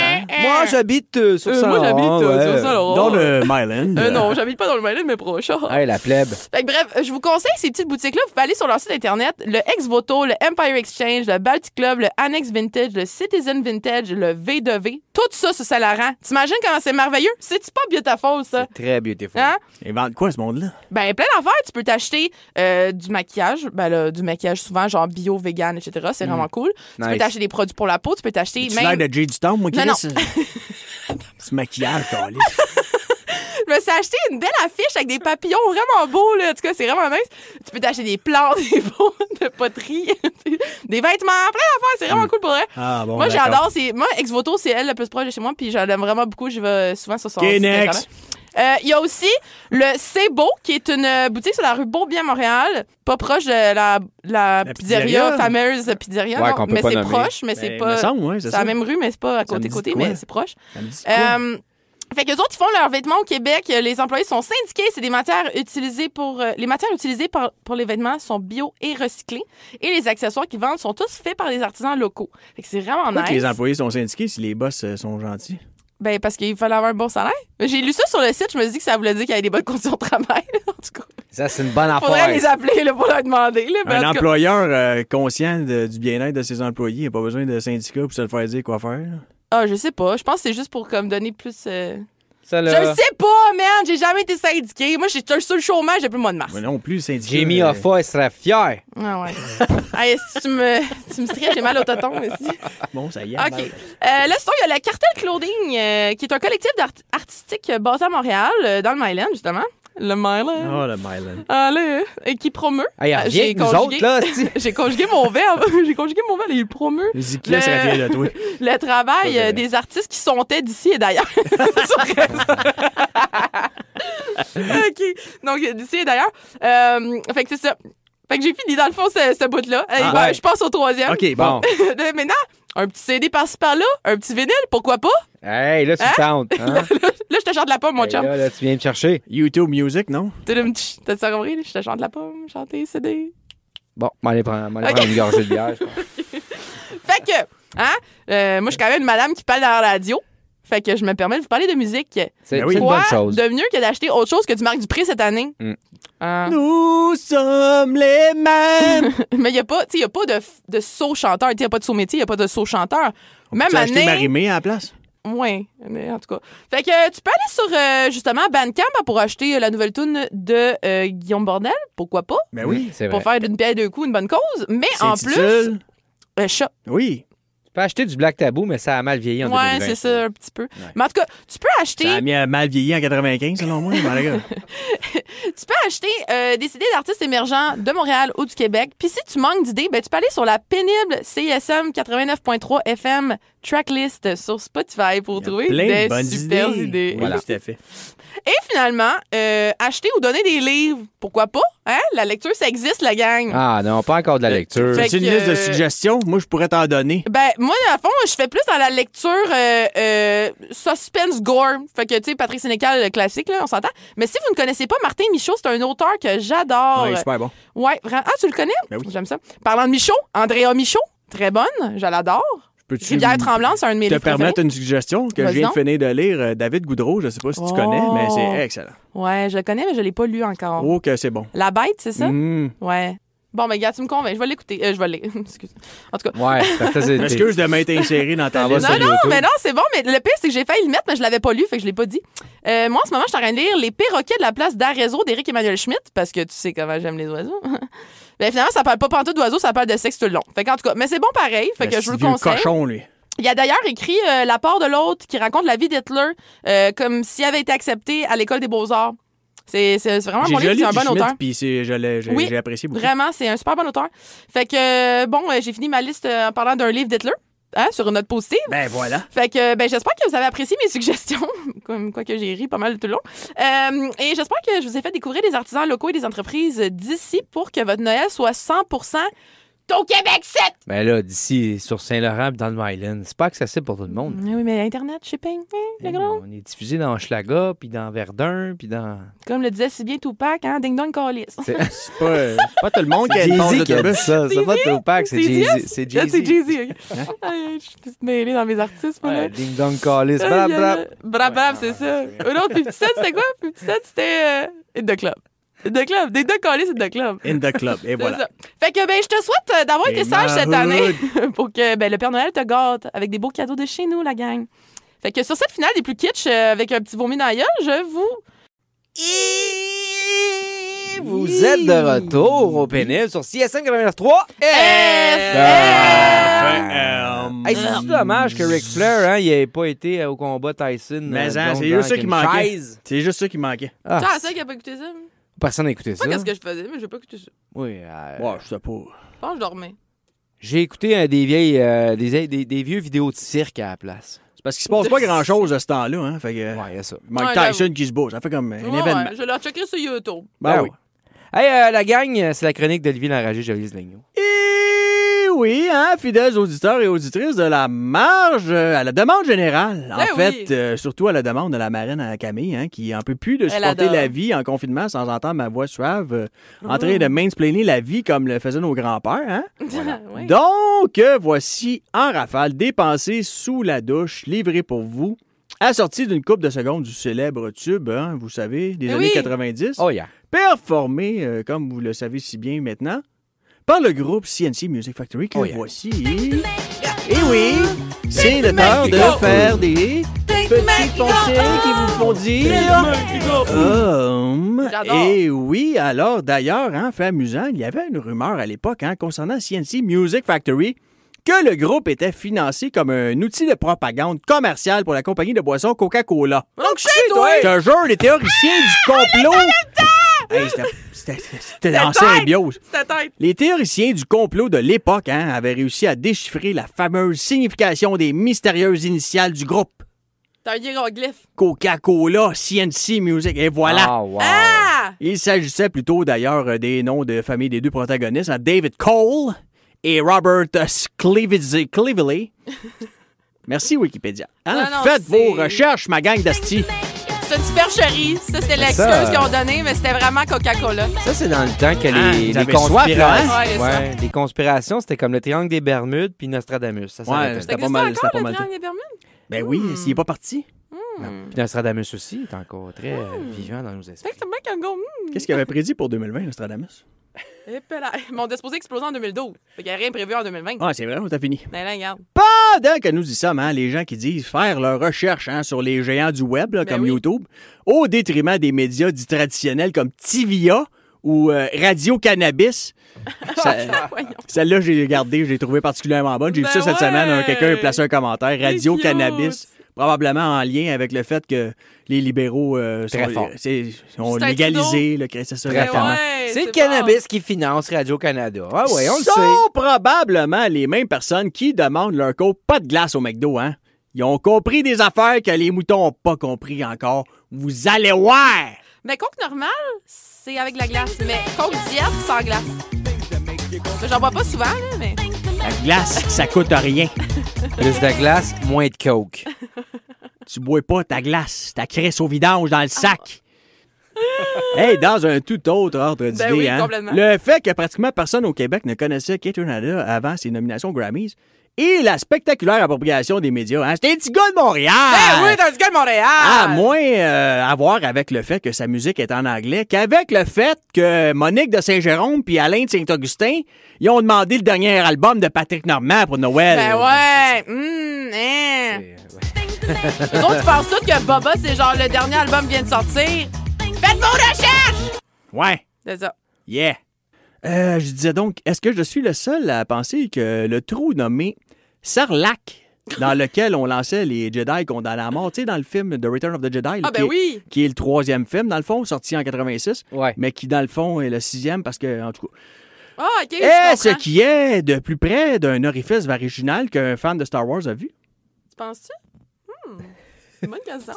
Speaker 2: Moi, j'habite sur ça.
Speaker 3: moi, j'habite sur Saint-Laurent.
Speaker 1: Dans le Myland.
Speaker 3: Non, j'habite pas dans le Mainland, mais proche.
Speaker 2: Hey, la plèbe.
Speaker 3: Fait que bref, je vous conseille ces petites boutiques-là. Vous pouvez aller sur leur site internet, le Ex-Voto, le Empire Exchange, le Baltic Club, le Annex Vintage, le Citizen Vintage, le V2V. Tout ça sur Saint-Laurent. T'imagines comment c'est merveilleux? C'est-tu pas beautiful, ça?
Speaker 2: Très beautiful.
Speaker 3: Hein?
Speaker 1: Ils vendent quoi, ce monde-là?
Speaker 3: Ben, plein d'affaires. Tu peux t'acheter du maquillage. Ben là, du maquillage souvent, genre bio, vegan, etc. C'est vraiment cool. Tu peux
Speaker 2: Nice.
Speaker 3: t'acheter des produits pour la peau. Tu peux t'acheter
Speaker 1: Tu
Speaker 3: même...
Speaker 1: l'air de Jay du Temple, moi, qui
Speaker 3: Non,
Speaker 1: laisse. Ce maquillage, câlisse.
Speaker 3: Je me suis acheté une belle affiche avec des papillons vraiment beaux, là. En tout cas, c'est vraiment nice. Tu peux t'acheter des plantes, des pots de poterie, des vêtements, plein d'affaires. C'est vraiment cool pour vrai.
Speaker 1: Ah, bon,
Speaker 3: Moi,
Speaker 1: d'accord.
Speaker 3: j'adore. Moi, Ex-Voto, c'est elle le plus proche de chez moi, puis je l'aime vraiment beaucoup. Je vais souvent sur son
Speaker 1: OK,
Speaker 3: site
Speaker 1: next.
Speaker 3: internet. Il y a aussi le C'est Beau, qui est une boutique sur la rue Beaubien, Montréal, pas proche de la pizzeria,
Speaker 1: pizzeria.
Speaker 3: fameuse pizzeria,
Speaker 2: Ouais,
Speaker 3: non,
Speaker 2: qu'on peut
Speaker 3: mais
Speaker 2: pas
Speaker 3: c'est
Speaker 2: nommer.
Speaker 3: proche, mais c'est
Speaker 1: Ben,
Speaker 3: pas...
Speaker 1: me semble, ouais, c'est
Speaker 3: c'est
Speaker 1: ça.
Speaker 3: la même rue, mais c'est pas à
Speaker 1: Ça me dit
Speaker 3: côté-côté,
Speaker 1: quoi?
Speaker 3: mais c'est proche.
Speaker 1: Ça me dit quoi?
Speaker 3: Fait que les autres, ils font leurs vêtements au Québec. Les employés sont syndiqués. C'est des matières utilisées pour... les matières utilisées pour les vêtements sont bio et recyclées. Et les accessoires qu'ils vendent sont tous faits par des artisans locaux. Fait que c'est vraiment
Speaker 1: Pourquoi que
Speaker 3: nice.
Speaker 1: les employés sont syndiqués si les boss sont gentils?
Speaker 3: Ben, parce qu'il fallait avoir un bon salaire. J'ai lu ça sur le site. Je me suis dit que ça voulait dire qu'il y avait des bonnes conditions de travail. En tout cas,
Speaker 2: Ça, c'est une bonne
Speaker 3: faudrait
Speaker 2: affaire.
Speaker 3: les appeler là, pour leur demander. Là. Mais en
Speaker 1: Un
Speaker 3: tout cas,
Speaker 1: employeur conscient du bien-être de ses employés, il n'a pas besoin de syndicat pour se le faire dire quoi faire. là.
Speaker 3: ah, je sais pas. Je pense que c'est juste pour comme donner plus...
Speaker 2: Ça,
Speaker 3: Je
Speaker 2: là,
Speaker 3: sais pas, man. J'ai jamais été syndiqué. Moi, j'étais sur le chômage depuis le mois de mars.
Speaker 1: Mais non plus, syndicat.
Speaker 2: Jamie Hoffa, il serait fier.
Speaker 3: Ah ouais. Hey, si tu me stresses, j'ai mal au tonton aussi.
Speaker 1: Bon, ça y est.
Speaker 3: OK. Là, sinon, il y a le Cartel Clothing, qui est un collectif artistique basé à Montréal, dans le Myland, justement. Le Myland.
Speaker 1: Oh, le Myland.
Speaker 3: Allez, et qui promeut.
Speaker 2: Hey, reviens
Speaker 3: J'ai
Speaker 2: avec nous
Speaker 3: conjugué-
Speaker 2: autres, là. c'ti.
Speaker 3: J'ai conjugué mon verbe. J'ai conjugué mon verbe et il promeut
Speaker 1: Zikla serait fier de toi.
Speaker 3: le travail
Speaker 1: Ça, c'est
Speaker 3: des artistes qui sont d'ici et d'ailleurs. OK. Donc, d'ici et d'ailleurs. Fait que c'est ça. Fait que j'ai fini, dans le fond, ce bout-là.
Speaker 1: Ah,
Speaker 3: Je passe au troisième.
Speaker 1: OK, bon.
Speaker 2: Bon.
Speaker 3: Maintenant, Un petit CD par-ci par-là, un petit vinyle, pourquoi pas?
Speaker 2: Hey, là, tu tentes. Hein?
Speaker 3: Là, je te chante la pomme, mon
Speaker 2: Hey,
Speaker 3: chum.
Speaker 2: là, tu viens me chercher.
Speaker 1: YouTube Music, non?
Speaker 3: T'as-tu compris? Je te chante la pomme, chanter CD.
Speaker 2: Bon, m'en prendre une gorgée de bière, je pense.
Speaker 3: Fait que, moi, je suis quand même une madame qui parle dans la radio. Fait que je me permets de vous parler de musique.
Speaker 2: C'est
Speaker 1: oui.
Speaker 2: une
Speaker 3: Quoi
Speaker 2: bonne chose.
Speaker 3: de mieux que d'acheter autre chose que du Marc Dupré cette année? Hein?
Speaker 1: Nous sommes les mêmes!
Speaker 3: Mais il n'y a pas, de saut chanteur. Il n'y a pas de saut métier, il n'y a pas de saut chanteur. Même
Speaker 1: Tu as acheté
Speaker 3: année.
Speaker 1: Marimé à la place?
Speaker 3: Oui, mais en tout cas. Fait que tu peux aller sur, justement, Bandcamp pour acheter la nouvelle tune de Guillaume Bordel. Pourquoi pas?
Speaker 1: Ben oui.
Speaker 2: C'est
Speaker 3: Pour
Speaker 2: vrai.
Speaker 3: faire d'une pierre deux coups une bonne cause. Mais en plus,
Speaker 1: S'intitule-
Speaker 3: chat.
Speaker 1: Oui.
Speaker 2: Tu peux acheter du Black Tabou, mais ça a mal vieilli en
Speaker 3: Ouais,
Speaker 2: 2020.
Speaker 3: c'est ça, un petit peu. Mais en tout cas, tu peux acheter.
Speaker 1: Ça a mis à mal vieilli en 95, selon moi. Ben, les gars.
Speaker 3: Tu peux acheter des CD d'artistes émergents de Montréal ou du Québec. Puis si tu manques d'idées, ben, tu peux aller sur la pénible CISM 89.3 FM tracklist sur Spotify pour trouver
Speaker 1: Plein de
Speaker 3: des
Speaker 1: bonnes
Speaker 3: super
Speaker 1: idées.
Speaker 3: idées.
Speaker 1: Voilà. Tout à fait.
Speaker 3: Et finalement, acheter ou donner des livres. Pourquoi pas? Hein? La lecture, ça existe, la gang.
Speaker 2: Ah non, pas encore de la lecture.
Speaker 3: Fait
Speaker 1: C'est une
Speaker 3: que,
Speaker 1: liste de suggestions. Moi, je pourrais t'en donner.
Speaker 3: Ben, moi, à fond, je fais plus dans la lecture suspense gore. Fait que, tu sais, Patrick Sénécal, le classique, là, on s'entend. Mais si vous ne connaissez pas Martin Michaud, c'est un auteur que j'adore.
Speaker 1: Ouais, super bon.
Speaker 3: Ouais, vraiment. Ah, tu le connais?
Speaker 1: Ben oui.
Speaker 3: J'aime ça. Parlant de Michaud, Andrea Michaud, très bonne, je l'adore.
Speaker 1: Peux-tu
Speaker 3: Rivière Tremblante, c'est un de mes
Speaker 1: te
Speaker 3: livres préférés.
Speaker 1: permettre une suggestion que je
Speaker 3: Vas-y
Speaker 1: viens de
Speaker 3: donc.
Speaker 1: finir de lire? David Goudreau, je sais pas si tu
Speaker 3: Oh.
Speaker 1: connais, mais c'est excellent.
Speaker 3: Ouais, je le connais, mais je l'ai pas lu encore.
Speaker 1: Oh, que c'est bon.
Speaker 3: La bête, c'est ça?
Speaker 1: Mhm.
Speaker 3: Ouais. Bon, mais gars, tu me convaincs. Je vais l'écouter. Je vais l'écouter. Excuse. En tout cas.
Speaker 2: Ouais, parce que c'est-
Speaker 1: M'excuse de m'être inséré dans ta
Speaker 2: T'en vas
Speaker 1: liste.
Speaker 2: sur
Speaker 3: Non, non,
Speaker 2: YouTube.
Speaker 3: mais non, c'est bon, mais le pire, c'est que j'ai failli le mettre, mais je l'avais pas lu, fait que je l'ai pas dit. Moi, en ce moment, je suis en train de lire Les perroquets de la place d'Arezzo d'Éric Emmanuel Schmitt, parce que tu sais comment j'aime les oiseaux. Ben, finalement, ça parle pas pantoute d'oiseaux, ça parle de sexe tout le long. Fait qu'en tout cas, mais c'est bon pareil, fait que je vous le
Speaker 1: vieux
Speaker 3: conseille.
Speaker 1: cochon, lui.
Speaker 3: Il a d'ailleurs écrit La part de l'autre qui raconte la vie d'Hitler comme s'il avait été accepté à l'École des Beaux-Arts. C'est vraiment
Speaker 1: J'ai
Speaker 3: mon livre,
Speaker 1: lu
Speaker 3: c'est un bon
Speaker 1: Schmidt,
Speaker 3: auteur.
Speaker 1: puis
Speaker 3: Oui,
Speaker 1: j'ai apprécié beaucoup.
Speaker 3: Vraiment, c'est un super bon auteur. Fait que, bon, j'ai fini ma liste en parlant d'un livre d'Hitler, hein, sur une note positive.
Speaker 1: Ben voilà.
Speaker 3: Fait que, ben, j'espère que vous avez apprécié mes suggestions, comme quoi que j'ai ri pas mal tout le long. Et j'espère que je vous ai fait découvrir des artisans locaux et des entreprises d'ici pour que votre Noël soit 100% au Québec 7!
Speaker 2: Ben là, d'ici, sur Saint-Laurent et dans le Island, c'est pas accessible pour tout le monde.
Speaker 3: Oui, mais Internet, shipping, le gros.
Speaker 2: On est diffusé dans Hochelaga, puis dans Verdun, puis dans...
Speaker 3: Comme le disait si bien Tupac, hein, ding dong callis.
Speaker 2: C'est
Speaker 1: C'est pas tout le monde qui a une
Speaker 2: Jay-Z
Speaker 1: pause
Speaker 2: qui a dit
Speaker 1: d'autobus.
Speaker 2: ça. C'est pas Tupac, c'est Jay-Z. C'est
Speaker 3: C'est
Speaker 2: Jay-Z.
Speaker 3: Jay-Z. Je suis toute mêlée dans mes artistes, moi, là.
Speaker 2: Ouais, Ding Dong Callis. Brap, brap.
Speaker 3: Brap, brap, c'est ça. Non, puis 57, c'était quoi? 57, c'était In the Club. In the Club. Des deux callis, In the Club.
Speaker 1: In the club. Et
Speaker 3: C'est
Speaker 1: voilà.
Speaker 3: ça. Fait que, ben, je te souhaite d'avoir été
Speaker 1: Et
Speaker 3: sage cette
Speaker 1: ma
Speaker 3: année pour que ben, le Père Noël te gâte avec des beaux cadeaux de chez nous, la gang. Fait que sur cette finale des plus kitsch avec un petit vomi dans la gueule, je vous...
Speaker 2: Vous êtes de retour au pénible sur CSM 89.3 Hey, c'est dommage que Ric Flair, hein, il n'ait pas été au combat Tyson.
Speaker 1: Mais hein,
Speaker 2: donc,
Speaker 1: c'est juste ça
Speaker 2: avec
Speaker 1: qui
Speaker 2: une
Speaker 1: manquait.
Speaker 2: chaise.
Speaker 1: C'est juste ça qui manquait.
Speaker 2: Ah,
Speaker 3: Tu sais, qui a pas écouté ça?
Speaker 2: personne n'a écouté
Speaker 3: Pas
Speaker 2: ça.
Speaker 3: qu'est-ce que je faisais, mais j'ai pas écouté ça.
Speaker 2: Oui,
Speaker 1: Ouais, je sais pas.
Speaker 3: Je pense que je dormais.
Speaker 2: j'ai écouté des vieilles, des vieux vidéos de cirque à la place.
Speaker 1: C'est parce qu'il se passe pas grand-chose à ce temps-là. Hein? Fait que,
Speaker 2: Ouais, il y a ça.
Speaker 1: Mike
Speaker 3: Ouais,
Speaker 1: Tyson qui se bat. Ça fait comme un
Speaker 3: Ouais,
Speaker 1: événement.
Speaker 3: ouais, je l'ai checké sur YouTube.
Speaker 1: Ben oui.
Speaker 2: Hey, la gang, c'est la chronique d'Olivier Larragé, Jolis Legno.
Speaker 1: Et oui, hein, fidèles auditeurs et auditrices de la marge, à la demande générale. En
Speaker 3: Eh
Speaker 1: fait,
Speaker 3: oui.
Speaker 1: surtout à la demande de la marraine à Camille, hein, qui en peut plus de
Speaker 3: Elle
Speaker 1: supporter
Speaker 3: adore.
Speaker 1: la vie en confinement sans entendre ma voix suave, en train de mansplainer la vie comme le faisaient nos grands-pères. Hein?
Speaker 3: Oui.
Speaker 1: Donc, voici en rafale des pensées sous la douche, livrées pour vous, assorties d'une couple de secondes du célèbre tube, hein, vous savez, des
Speaker 3: Eh
Speaker 1: années
Speaker 3: oui.
Speaker 1: 90,
Speaker 2: Oh, yeah.
Speaker 1: performé, comme vous le savez si bien maintenant, par le groupe CNC Music Factory que
Speaker 2: Oh, yeah.
Speaker 1: voici. Et oui, c'est le temps de faire des petites pensées qui vous font dire...
Speaker 3: J'adore.
Speaker 1: Et oui, alors d'ailleurs, hein, fait amusant, il y avait une rumeur à l'époque hein, concernant CNC Music Factory que le groupe était financé comme un outil de propagande commerciale pour la compagnie de boissons Coca-Cola.
Speaker 3: Donc, chez toi!
Speaker 1: Je te jure, les théoriciens du complot... Hey, c'était en
Speaker 3: tête!
Speaker 1: symbiose.
Speaker 3: C'est ta tête.
Speaker 1: Les théoriciens du complot de l'époque hein, avaient réussi à déchiffrer la fameuse signification des mystérieuses initiales du groupe.
Speaker 3: T'as un hiéroglyphe.
Speaker 1: Coca-Cola, CNC Music, et voilà.
Speaker 2: Ah, wow.
Speaker 3: Ah!
Speaker 1: Il s'agissait plutôt d'ailleurs des noms de famille des deux protagonistes, hein, David Cole et Robert Cleveley. Merci, Wikipédia. Hein?
Speaker 3: Non,
Speaker 1: Faites
Speaker 3: c'est-
Speaker 1: vos recherches, ma gang d'asti.
Speaker 3: C'est une supercherie. Ça, c'était l'excuse
Speaker 2: ça.
Speaker 3: qu'ils ont donnée, mais c'était vraiment Coca-Cola.
Speaker 2: Ça, c'est dans le temps que
Speaker 1: Ah,
Speaker 2: les
Speaker 1: vous avez soif, là, hein?
Speaker 3: Ouais,
Speaker 2: Ouais, les conspirations, c'était comme le triangle des Bermudes puis Nostradamus. Ça
Speaker 1: Ouais,
Speaker 2: s'arrêtait.
Speaker 1: c'était
Speaker 3: Ça
Speaker 1: pas
Speaker 3: existe
Speaker 1: mal. C'était
Speaker 3: encore,
Speaker 1: pas
Speaker 3: le
Speaker 1: mal.
Speaker 3: triangle des Bermudes?
Speaker 1: Ben oui, s'il est pas parti.
Speaker 2: Puis Nostradamus aussi est encore très vivant dans nos esprits.
Speaker 3: C'est que c'est bien qu'un gars...
Speaker 1: Qu'est-ce qu'il avait prédit pour 2020, Nostradamus?
Speaker 3: Ils m'ont disposé exploser en 2012. Fait qu'il n'y a rien prévu en 2020.
Speaker 1: Ah, c'est vrai, on t'a fini.
Speaker 3: Mais là, regarde.
Speaker 1: Pendant que nous y sommes, hein, les gens qui disent faire leurs recherches hein, sur les géants du web, là,
Speaker 3: Ben
Speaker 1: comme
Speaker 3: oui.
Speaker 1: YouTube, au détriment des médias dits traditionnels comme Tivia ou Radio Cannabis.
Speaker 3: Voyons.
Speaker 1: Celle-là, j'ai gardé, je l'ai trouvée particulièrement bonne. J'ai vu
Speaker 3: Ben
Speaker 1: ça cette
Speaker 3: ouais.
Speaker 1: semaine. Quelqu'un a placé un commentaire. Radio
Speaker 3: cute.
Speaker 1: Cannabis, probablement en lien avec le fait que les libéraux
Speaker 2: Très fort.
Speaker 1: ont
Speaker 3: Justin
Speaker 1: légalisé, c'est ça,
Speaker 2: Très
Speaker 1: récemment.
Speaker 3: ouais,
Speaker 2: C'est le
Speaker 3: bon.
Speaker 2: cannabis qui finance Radio-Canada. Ah ouais, on le sait.
Speaker 1: Sont probablement les mêmes personnes qui demandent leur coke pas de glace au McDo, hein? Ils ont compris des affaires que les moutons n'ont pas compris encore. Vous allez voir!
Speaker 3: Mais Coke normal, c'est avec de la glace. Mais Coke diète, sans glace. J'en bois pas souvent, là, mais...
Speaker 1: La glace, ça coûte rien.
Speaker 2: Plus de glace, moins de coke.
Speaker 1: Tu bois pas ta glace, ta crisse au vidange dans le sac. Hey, dans un tout autre ordre d'idée,
Speaker 3: oui,
Speaker 1: hein,
Speaker 3: complètement.
Speaker 1: le fait que pratiquement personne au Québec ne connaissait Kate Renata avant ses nominations aux Grammys et la spectaculaire appropriation des médias. Hein, c'était un petit gars de Montréal!
Speaker 3: Ben oui, t'as du gars de Montréal!
Speaker 1: À moins à voir avec le fait que sa musique est en anglais qu'avec le fait que Monique de Saint-Jérôme puis Alain de Saint-Augustin, ils ont demandé le dernier album de Patrick Normand pour Noël.
Speaker 3: Ben ouais! Hein. Les autres, tu penses tous que Boba, c'est genre le dernier album vient de sortir. Faites vos recherches!
Speaker 1: Ouais.
Speaker 3: C'est ça.
Speaker 1: Yeah. Je disais donc, est-ce que je suis le seul à penser que le trou nommé Sarlacc, dans lequel on lançait les Jedi condamnés à mort, tu sais, dans le film The Return of the Jedi,
Speaker 3: Ah, ben oui!
Speaker 1: qui est le 3e film, dans le fond, sorti en 86,
Speaker 2: Ouais.
Speaker 1: mais qui, dans le fond, est le 6e parce que, en tout cas,
Speaker 3: Ah, OK, je
Speaker 1: est-ce
Speaker 3: comprends.
Speaker 1: qui est de plus près d'un orifice vaginal qu'un fan de Star Wars a vu?
Speaker 3: Tu penses-tu? C'est une bonne question.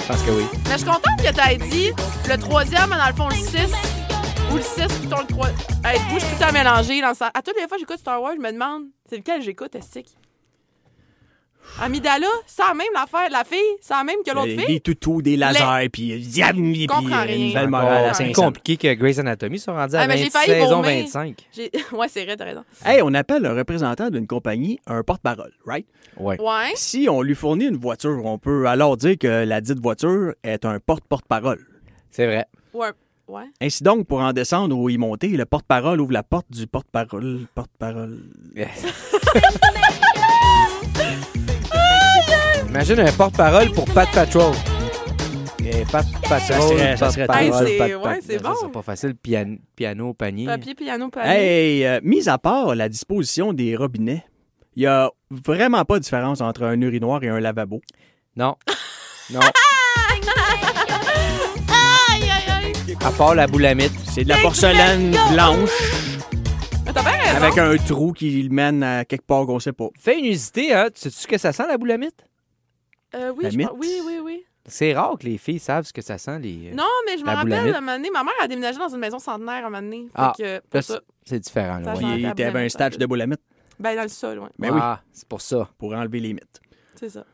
Speaker 2: Parce que oui.
Speaker 3: Mais je suis contente que t'aies dit le 3e, mais dans le fond, le 6. Ou le 6, plutôt le 3. Hey, moi, je suis tout le temps mélangée dans ça. À toutes les fois que j'écoute Star Wars, je me demande c'est lequel j'écoute, Estique. Amidala, c'est la même l'affaire. La fille, c'est la même que l'autre fille.
Speaker 1: Des toutous, des lasers, puis puis
Speaker 3: comprends rien.
Speaker 1: une belle
Speaker 3: Encore
Speaker 1: morale à
Speaker 2: C'est
Speaker 1: Saint-Saëns.
Speaker 2: compliqué que Grey's Anatomy soit rendu à
Speaker 3: Ah, mais j'ai failli
Speaker 2: saison
Speaker 3: vomir.
Speaker 2: 25.
Speaker 3: Ouais, c'est vrai, t'as raison.
Speaker 1: Hey, on appelle un représentant d'une compagnie un porte-parole, right?
Speaker 2: Ouais.
Speaker 3: Ouais.
Speaker 1: Si on lui fournit une voiture, on peut alors dire que la dite voiture est un porte-parole.
Speaker 2: C'est vrai.
Speaker 3: Ouais. Ouais.
Speaker 1: Ainsi donc, pour en descendre ou y monter, le porte-parole ouvre la porte du porte-parole. Porte-parole.
Speaker 2: Imagine un porte-parole pour Pat Patrol. Pat Patrol,
Speaker 1: ça serait
Speaker 3: Hey,
Speaker 1: drôle.
Speaker 3: c'est bon.
Speaker 2: C'est pas facile. Piano, panier.
Speaker 3: Papier, piano, panier.
Speaker 1: Hey, mis à part la disposition des robinets, il n'y a vraiment pas de différence entre un urinoir et un lavabo.
Speaker 2: Non. Non.
Speaker 3: Aïe, aïe, aïe.
Speaker 2: À part la boulamite.
Speaker 1: C'est de la porcelaine blanche
Speaker 3: T'as bien raison.
Speaker 1: avec un trou qui le mène à quelque part qu'on sait pas.
Speaker 2: Fais une usité, hein. Tu sais-tu ce que ça sent, la boulamite?
Speaker 3: Oui,
Speaker 1: La
Speaker 3: je
Speaker 1: mythe.
Speaker 3: pense- oui.
Speaker 2: C'est rare que les filles savent ce que ça sent, les...
Speaker 3: Non, mais je me
Speaker 2: La
Speaker 3: rappelle,
Speaker 2: boulamite.
Speaker 3: à un moment donné, ma mère a déménagé dans une maison centenaire à un moment donné. Fait
Speaker 2: Ah,
Speaker 3: que, pour
Speaker 2: là,
Speaker 3: ça,
Speaker 2: c'est différent, là.
Speaker 3: Ça
Speaker 2: ouais.
Speaker 3: change.
Speaker 1: Il y avait un statch de boulamite
Speaker 3: ben dans le sol, ouais.
Speaker 1: Ben oui.
Speaker 2: Ah, c'est pour ça.
Speaker 1: pour enlever les mythes.
Speaker 3: C'est ça.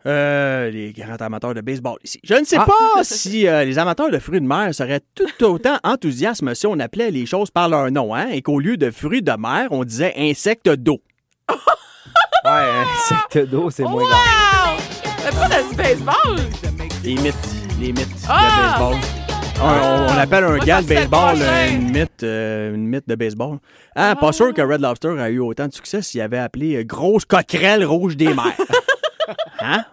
Speaker 1: Les grands amateurs de baseball ici. Je ne sais
Speaker 2: Ah.
Speaker 1: pas si les amateurs de fruits de mer seraient tout autant enthousiastes si on appelait les choses par leur nom, hein, et qu'au lieu de fruits de mer, on disait insectes d'eau.
Speaker 2: Ouais, insecte d'eau, c'est moins grave.
Speaker 3: Wow! Mais pas de du baseball!
Speaker 1: Les mythes
Speaker 3: Ah!
Speaker 1: de baseball. On appelle un
Speaker 3: Moi,
Speaker 1: gars
Speaker 3: ça,
Speaker 1: de
Speaker 3: c'était
Speaker 1: baseball
Speaker 3: le prochain.
Speaker 1: une mythe de baseball. Ah, pas sûr que Red Lobster a eu autant de succès s'il avait appelé grosse coquerelle rouge des mers. Hein?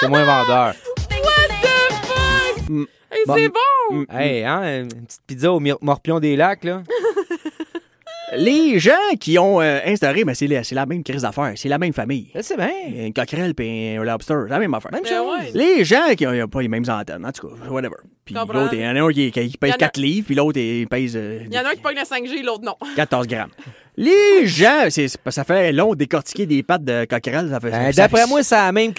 Speaker 2: C'est moins vendeur.
Speaker 3: What the fuck?
Speaker 1: Mm.
Speaker 3: Hey,
Speaker 2: Bon.
Speaker 3: c'est bon!
Speaker 2: Hey, hein, une petite pizza au morpion des lacs, là.
Speaker 1: Les gens qui ont instauré, mais c'est la même crise d'affaires, c'est la même famille.
Speaker 2: Là, c'est bien.
Speaker 1: Une coquerelle et un lobster, c'est la même affaire.
Speaker 2: Même
Speaker 3: Ben
Speaker 2: chose.
Speaker 3: ouais.
Speaker 1: Les gens qui n'ont pas les mêmes antennes, en tout cas, whatever. Puis
Speaker 3: Comprends.
Speaker 1: l'autre, il y en a un qui
Speaker 3: Il y
Speaker 1: pèse
Speaker 3: en a-
Speaker 1: 4 livres, puis l'autre, il pèse
Speaker 3: Il y en a un qui pogne le 5G, l'autre non.
Speaker 1: 14 grammes. Les gens, ça fait long de décortiquer des pattes de coquerelle. Ça fait,
Speaker 2: D'après moi, c'est la même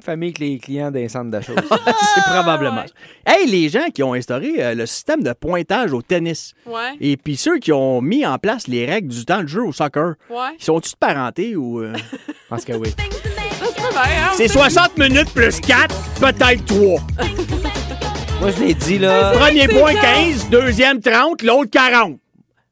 Speaker 2: famille que les clients d'un centre d'achat.
Speaker 1: C'est probablement. Hey, les gens qui ont instauré le système de pointage au tennis.
Speaker 3: Ouais.
Speaker 1: Et puis ceux qui ont mis en place les règles du temps de jeu au soccer.
Speaker 3: Ouais.
Speaker 1: Ils sont-ils de parenté ou...
Speaker 2: Je pense que oui.
Speaker 3: Ça se peut bien, hein?
Speaker 1: C'est 60 minutes plus 4, peut-être 3.
Speaker 2: Moi, je l'ai dit, là.
Speaker 1: Premier
Speaker 3: c'est
Speaker 1: point
Speaker 3: grave.
Speaker 1: 15, deuxième 30, l'autre 40.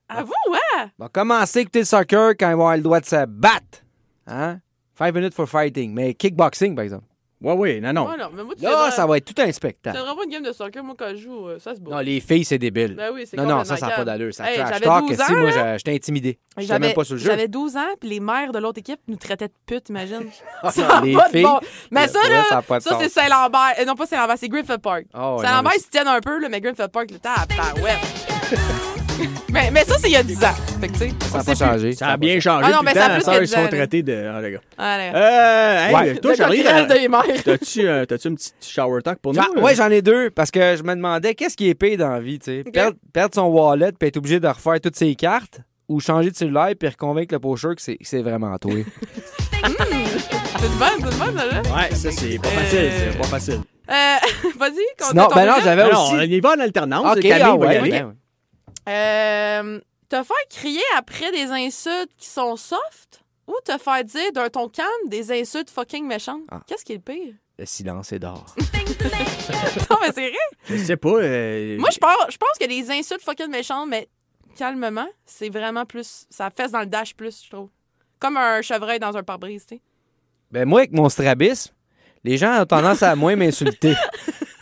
Speaker 3: À vous, ouais.
Speaker 2: On va commencer à écouter le soccer quand ils vont avoir le droit de se battre. Hein? 5 minutes for fighting. Mais kickboxing, par exemple.
Speaker 1: Oui, non.
Speaker 3: Ouais, non, mais moi, tu
Speaker 2: Là, ça va être tout un
Speaker 3: Tu
Speaker 2: spectacle.
Speaker 3: viendras pas une game de soccer, moi, quand je joue, ça se bat.
Speaker 2: Non, les filles, c'est débile.
Speaker 3: Ben oui, c'est
Speaker 2: Non,
Speaker 3: complètement
Speaker 2: ça n'a pas
Speaker 3: calme.
Speaker 2: d'allure. Ça
Speaker 3: Hey,
Speaker 2: trash
Speaker 3: j'avais
Speaker 2: talk.
Speaker 3: 12
Speaker 2: Si,
Speaker 3: ans,
Speaker 2: moi,
Speaker 3: là.
Speaker 2: j'étais intimidé. J'étais même pas sur le jeu.
Speaker 3: J'avais 12 ans, puis les mères de l'autre équipe nous traitaient de putes, imagine.
Speaker 2: Ah,
Speaker 3: Ça a
Speaker 2: les
Speaker 3: pas de
Speaker 2: filles,
Speaker 3: bon. Mais ça,
Speaker 2: ouais,
Speaker 3: là,
Speaker 2: ça a pas de
Speaker 3: ça,
Speaker 2: sens.
Speaker 3: c'est Saint-Lambert. Non, pas Saint-Lambert, c'est Griffith Park.
Speaker 2: Ah ouais,
Speaker 3: Saint-Lambert,
Speaker 2: non,
Speaker 3: ils se tiennent un peu, là, mais Griffith Park, le temps à parouette. mais ça, c'est il y a 10 ans. Fait que, tu sais,
Speaker 2: Ça n'a
Speaker 3: on
Speaker 2: pas
Speaker 3: sait plus.
Speaker 2: changé.
Speaker 1: Ça a bien changé.
Speaker 3: Ah non,
Speaker 1: puis
Speaker 3: mais
Speaker 1: le
Speaker 3: ça a
Speaker 1: temps,
Speaker 3: plus
Speaker 1: à
Speaker 3: que
Speaker 1: ils
Speaker 3: 10
Speaker 1: sont
Speaker 3: ans,
Speaker 1: traités de... Ah, les gars.
Speaker 3: Allez.
Speaker 1: Hey,
Speaker 2: Ouais.
Speaker 1: toi, Charlie,
Speaker 3: coquerelle des mères.
Speaker 1: t'as-tu un petit shower talk pour nous?
Speaker 2: Ouais, j'en ai deux, parce que je me demandais qu'est-ce qui est pire dans la vie, tu sais.
Speaker 3: Ok.
Speaker 2: Perdre son wallet puis être obligé de refaire toutes ses cartes, ou changer de cellulaire puis reconvaincre le pocheur que c'est vraiment toi.
Speaker 3: C'est une bonne, là.
Speaker 1: Ouais, ça, c'est pas facile. C'est pas facile.
Speaker 3: Vas-y, continue
Speaker 2: Sinon,
Speaker 3: ton
Speaker 2: ben non,
Speaker 3: deuxième.
Speaker 2: j'avais
Speaker 1: Non,
Speaker 2: aussi...
Speaker 1: on y va en alternance.
Speaker 2: Ok,
Speaker 1: Camille
Speaker 2: ah
Speaker 1: va y
Speaker 2: ouais,
Speaker 1: aller.
Speaker 2: ben ouais.
Speaker 3: Te faire crier après des insultes qui sont soft ou te faire dire d'un ton calme des insultes fucking méchantes?
Speaker 2: Ah.
Speaker 3: Qu'est-ce qui est le pire?
Speaker 2: Le silence est d'or.
Speaker 3: Non, mais c'est vrai.
Speaker 1: Je sais pas.
Speaker 3: Moi, je pense que les insultes fucking méchantes, mais calmement, c'est vraiment plus... Ça fesse dans le dash plus, je trouve. Comme un chevreuil dans un pare-brise, tu sais.
Speaker 2: Ben moi, avec mon strabisme, les gens ont tendance à moins m'insulter.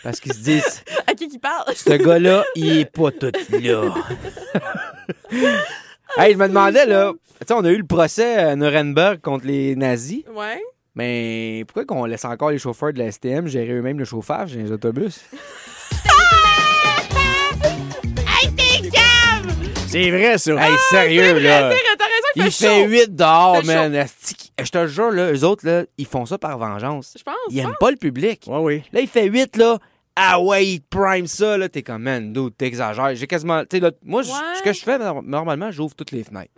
Speaker 2: Parce qu'ils se disent,
Speaker 3: À qui parle?
Speaker 2: ce gars-là, il est pas tout là. Hey, je me demandais, là, tu sais, on a eu le procès à Nuremberg contre les nazis,
Speaker 3: Ouais.
Speaker 2: mais pourquoi qu'on laisse encore les chauffeurs de la STM gérer eux-mêmes le chauffage dans les autobus?
Speaker 1: C'est vrai, ça.
Speaker 2: Hey, sérieux, là.
Speaker 3: T'as raison, il
Speaker 2: Il
Speaker 3: fait
Speaker 2: fait
Speaker 3: chaud.
Speaker 2: 8 dehors,
Speaker 3: Il fait
Speaker 2: man. Asti, je te jure, là, eux autres, là, ils font ça par vengeance.
Speaker 3: Je pense.
Speaker 2: Ils aiment pas le public.
Speaker 1: Ouais, oui.
Speaker 2: Là, il fait 8, là. Ah ouais, il prime ça, là. T'es comme, man, dude, t'exagères. J'ai quasiment. Tu sais, là, moi,
Speaker 3: Ouais.
Speaker 2: ce que je fais, normalement, j'ouvre toutes les fenêtres.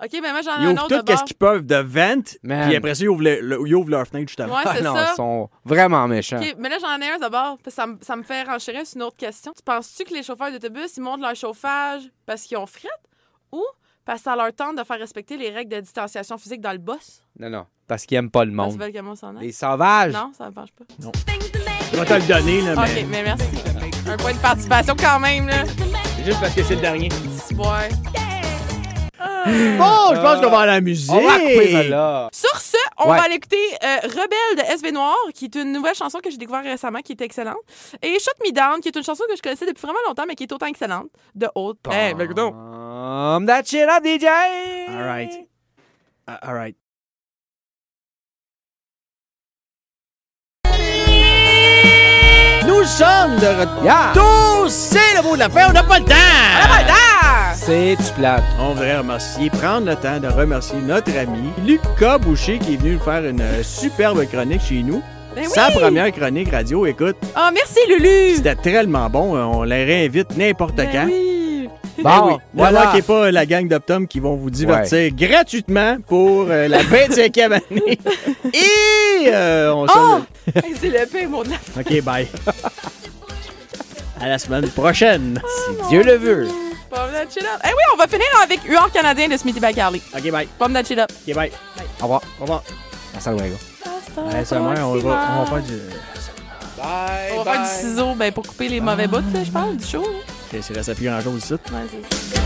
Speaker 3: OK, mais moi, j'en ai
Speaker 1: Ils
Speaker 3: un
Speaker 1: ouvrent
Speaker 3: autre
Speaker 1: tout
Speaker 3: de
Speaker 1: ce qu'ils peuvent de vente,
Speaker 2: Man.
Speaker 1: puis après ça, ils ouvrent leur fenêtre, justement.
Speaker 3: Ouais,
Speaker 2: Ah
Speaker 3: c'est
Speaker 2: non,
Speaker 3: ça.
Speaker 2: ils sont vraiment méchants.
Speaker 3: OK, mais là, j'en ai un d'abord. Parce que ça me fait renchérir sur une autre question. Tu penses-tu que les chauffeurs d'autobus, ils montent leur chauffage parce qu'ils ont frette ou parce que ça leur tente de faire respecter les règles de distanciation physique dans le boss?
Speaker 2: Non, parce qu'ils aiment pas le
Speaker 3: Parce
Speaker 2: monde.
Speaker 3: que comment s'en
Speaker 2: Les sauvages.
Speaker 3: Non, ça ne penche pas.
Speaker 1: Je vais te le donner, là, mais
Speaker 3: OK, mais merci. Un point de participation quand même, là.
Speaker 1: c'est juste parce que c'est le dernier.
Speaker 3: Ouais.
Speaker 1: Bon, je pense qu'on va à la musique.
Speaker 2: On va couper ça là.
Speaker 3: Sur ce, on
Speaker 2: Ouais.
Speaker 3: va aller écouter Rebelle de SV Noir, qui est une nouvelle chanson que j'ai découvert récemment, qui est excellente. Et Shut Me Down, qui est une chanson que je connaissais depuis vraiment longtemps, mais qui est autant excellente, de haute. Hey, ben, écoute donc.
Speaker 2: That shit up, DJ!
Speaker 1: All right. All right. Nous sommes de retour.
Speaker 2: Yeah!
Speaker 1: C'est le mot de la fin, on n'a pas le temps.
Speaker 2: C'est-tu plate?
Speaker 1: On voudrait remercier, prendre le temps de remercier notre ami Lucas Boucher qui est venu nous faire une superbe chronique chez nous.
Speaker 3: Ben oui.
Speaker 1: Sa première chronique radio, écoute,
Speaker 3: Oh, merci, Lulu!
Speaker 1: c'était tellement bon. On les réinvite n'importe
Speaker 3: Ben
Speaker 1: quand.
Speaker 3: oui.
Speaker 2: Bon,
Speaker 1: Eh oui, ne
Speaker 2: voilà.
Speaker 1: manquez pas la gang d'Optum qui vont vous divertir gratuitement pour la 25e année. Et on
Speaker 3: Oh!
Speaker 1: se...
Speaker 3: Hey, c'est le pire mot de la fin.
Speaker 1: OK, bye. À la semaine prochaine.
Speaker 2: Si Dieu le veut.
Speaker 3: Pomme that shit up. Eh oui, on va finir avec Huard canadien de Smithy Bacarly.
Speaker 1: OK, bye.
Speaker 3: Pomme that shit up.
Speaker 1: OK, bye.
Speaker 2: Au revoir.
Speaker 1: Au revoir.
Speaker 2: Hasta luego.
Speaker 1: Ouais, ça, moi, on va faire du...
Speaker 2: Bye,
Speaker 3: On va faire du ciseau ben, pour couper les mauvais bouts, là, je pense, du show. là.
Speaker 1: Il ne reste plus grand-chose ici.
Speaker 3: Ouais, c'est ça.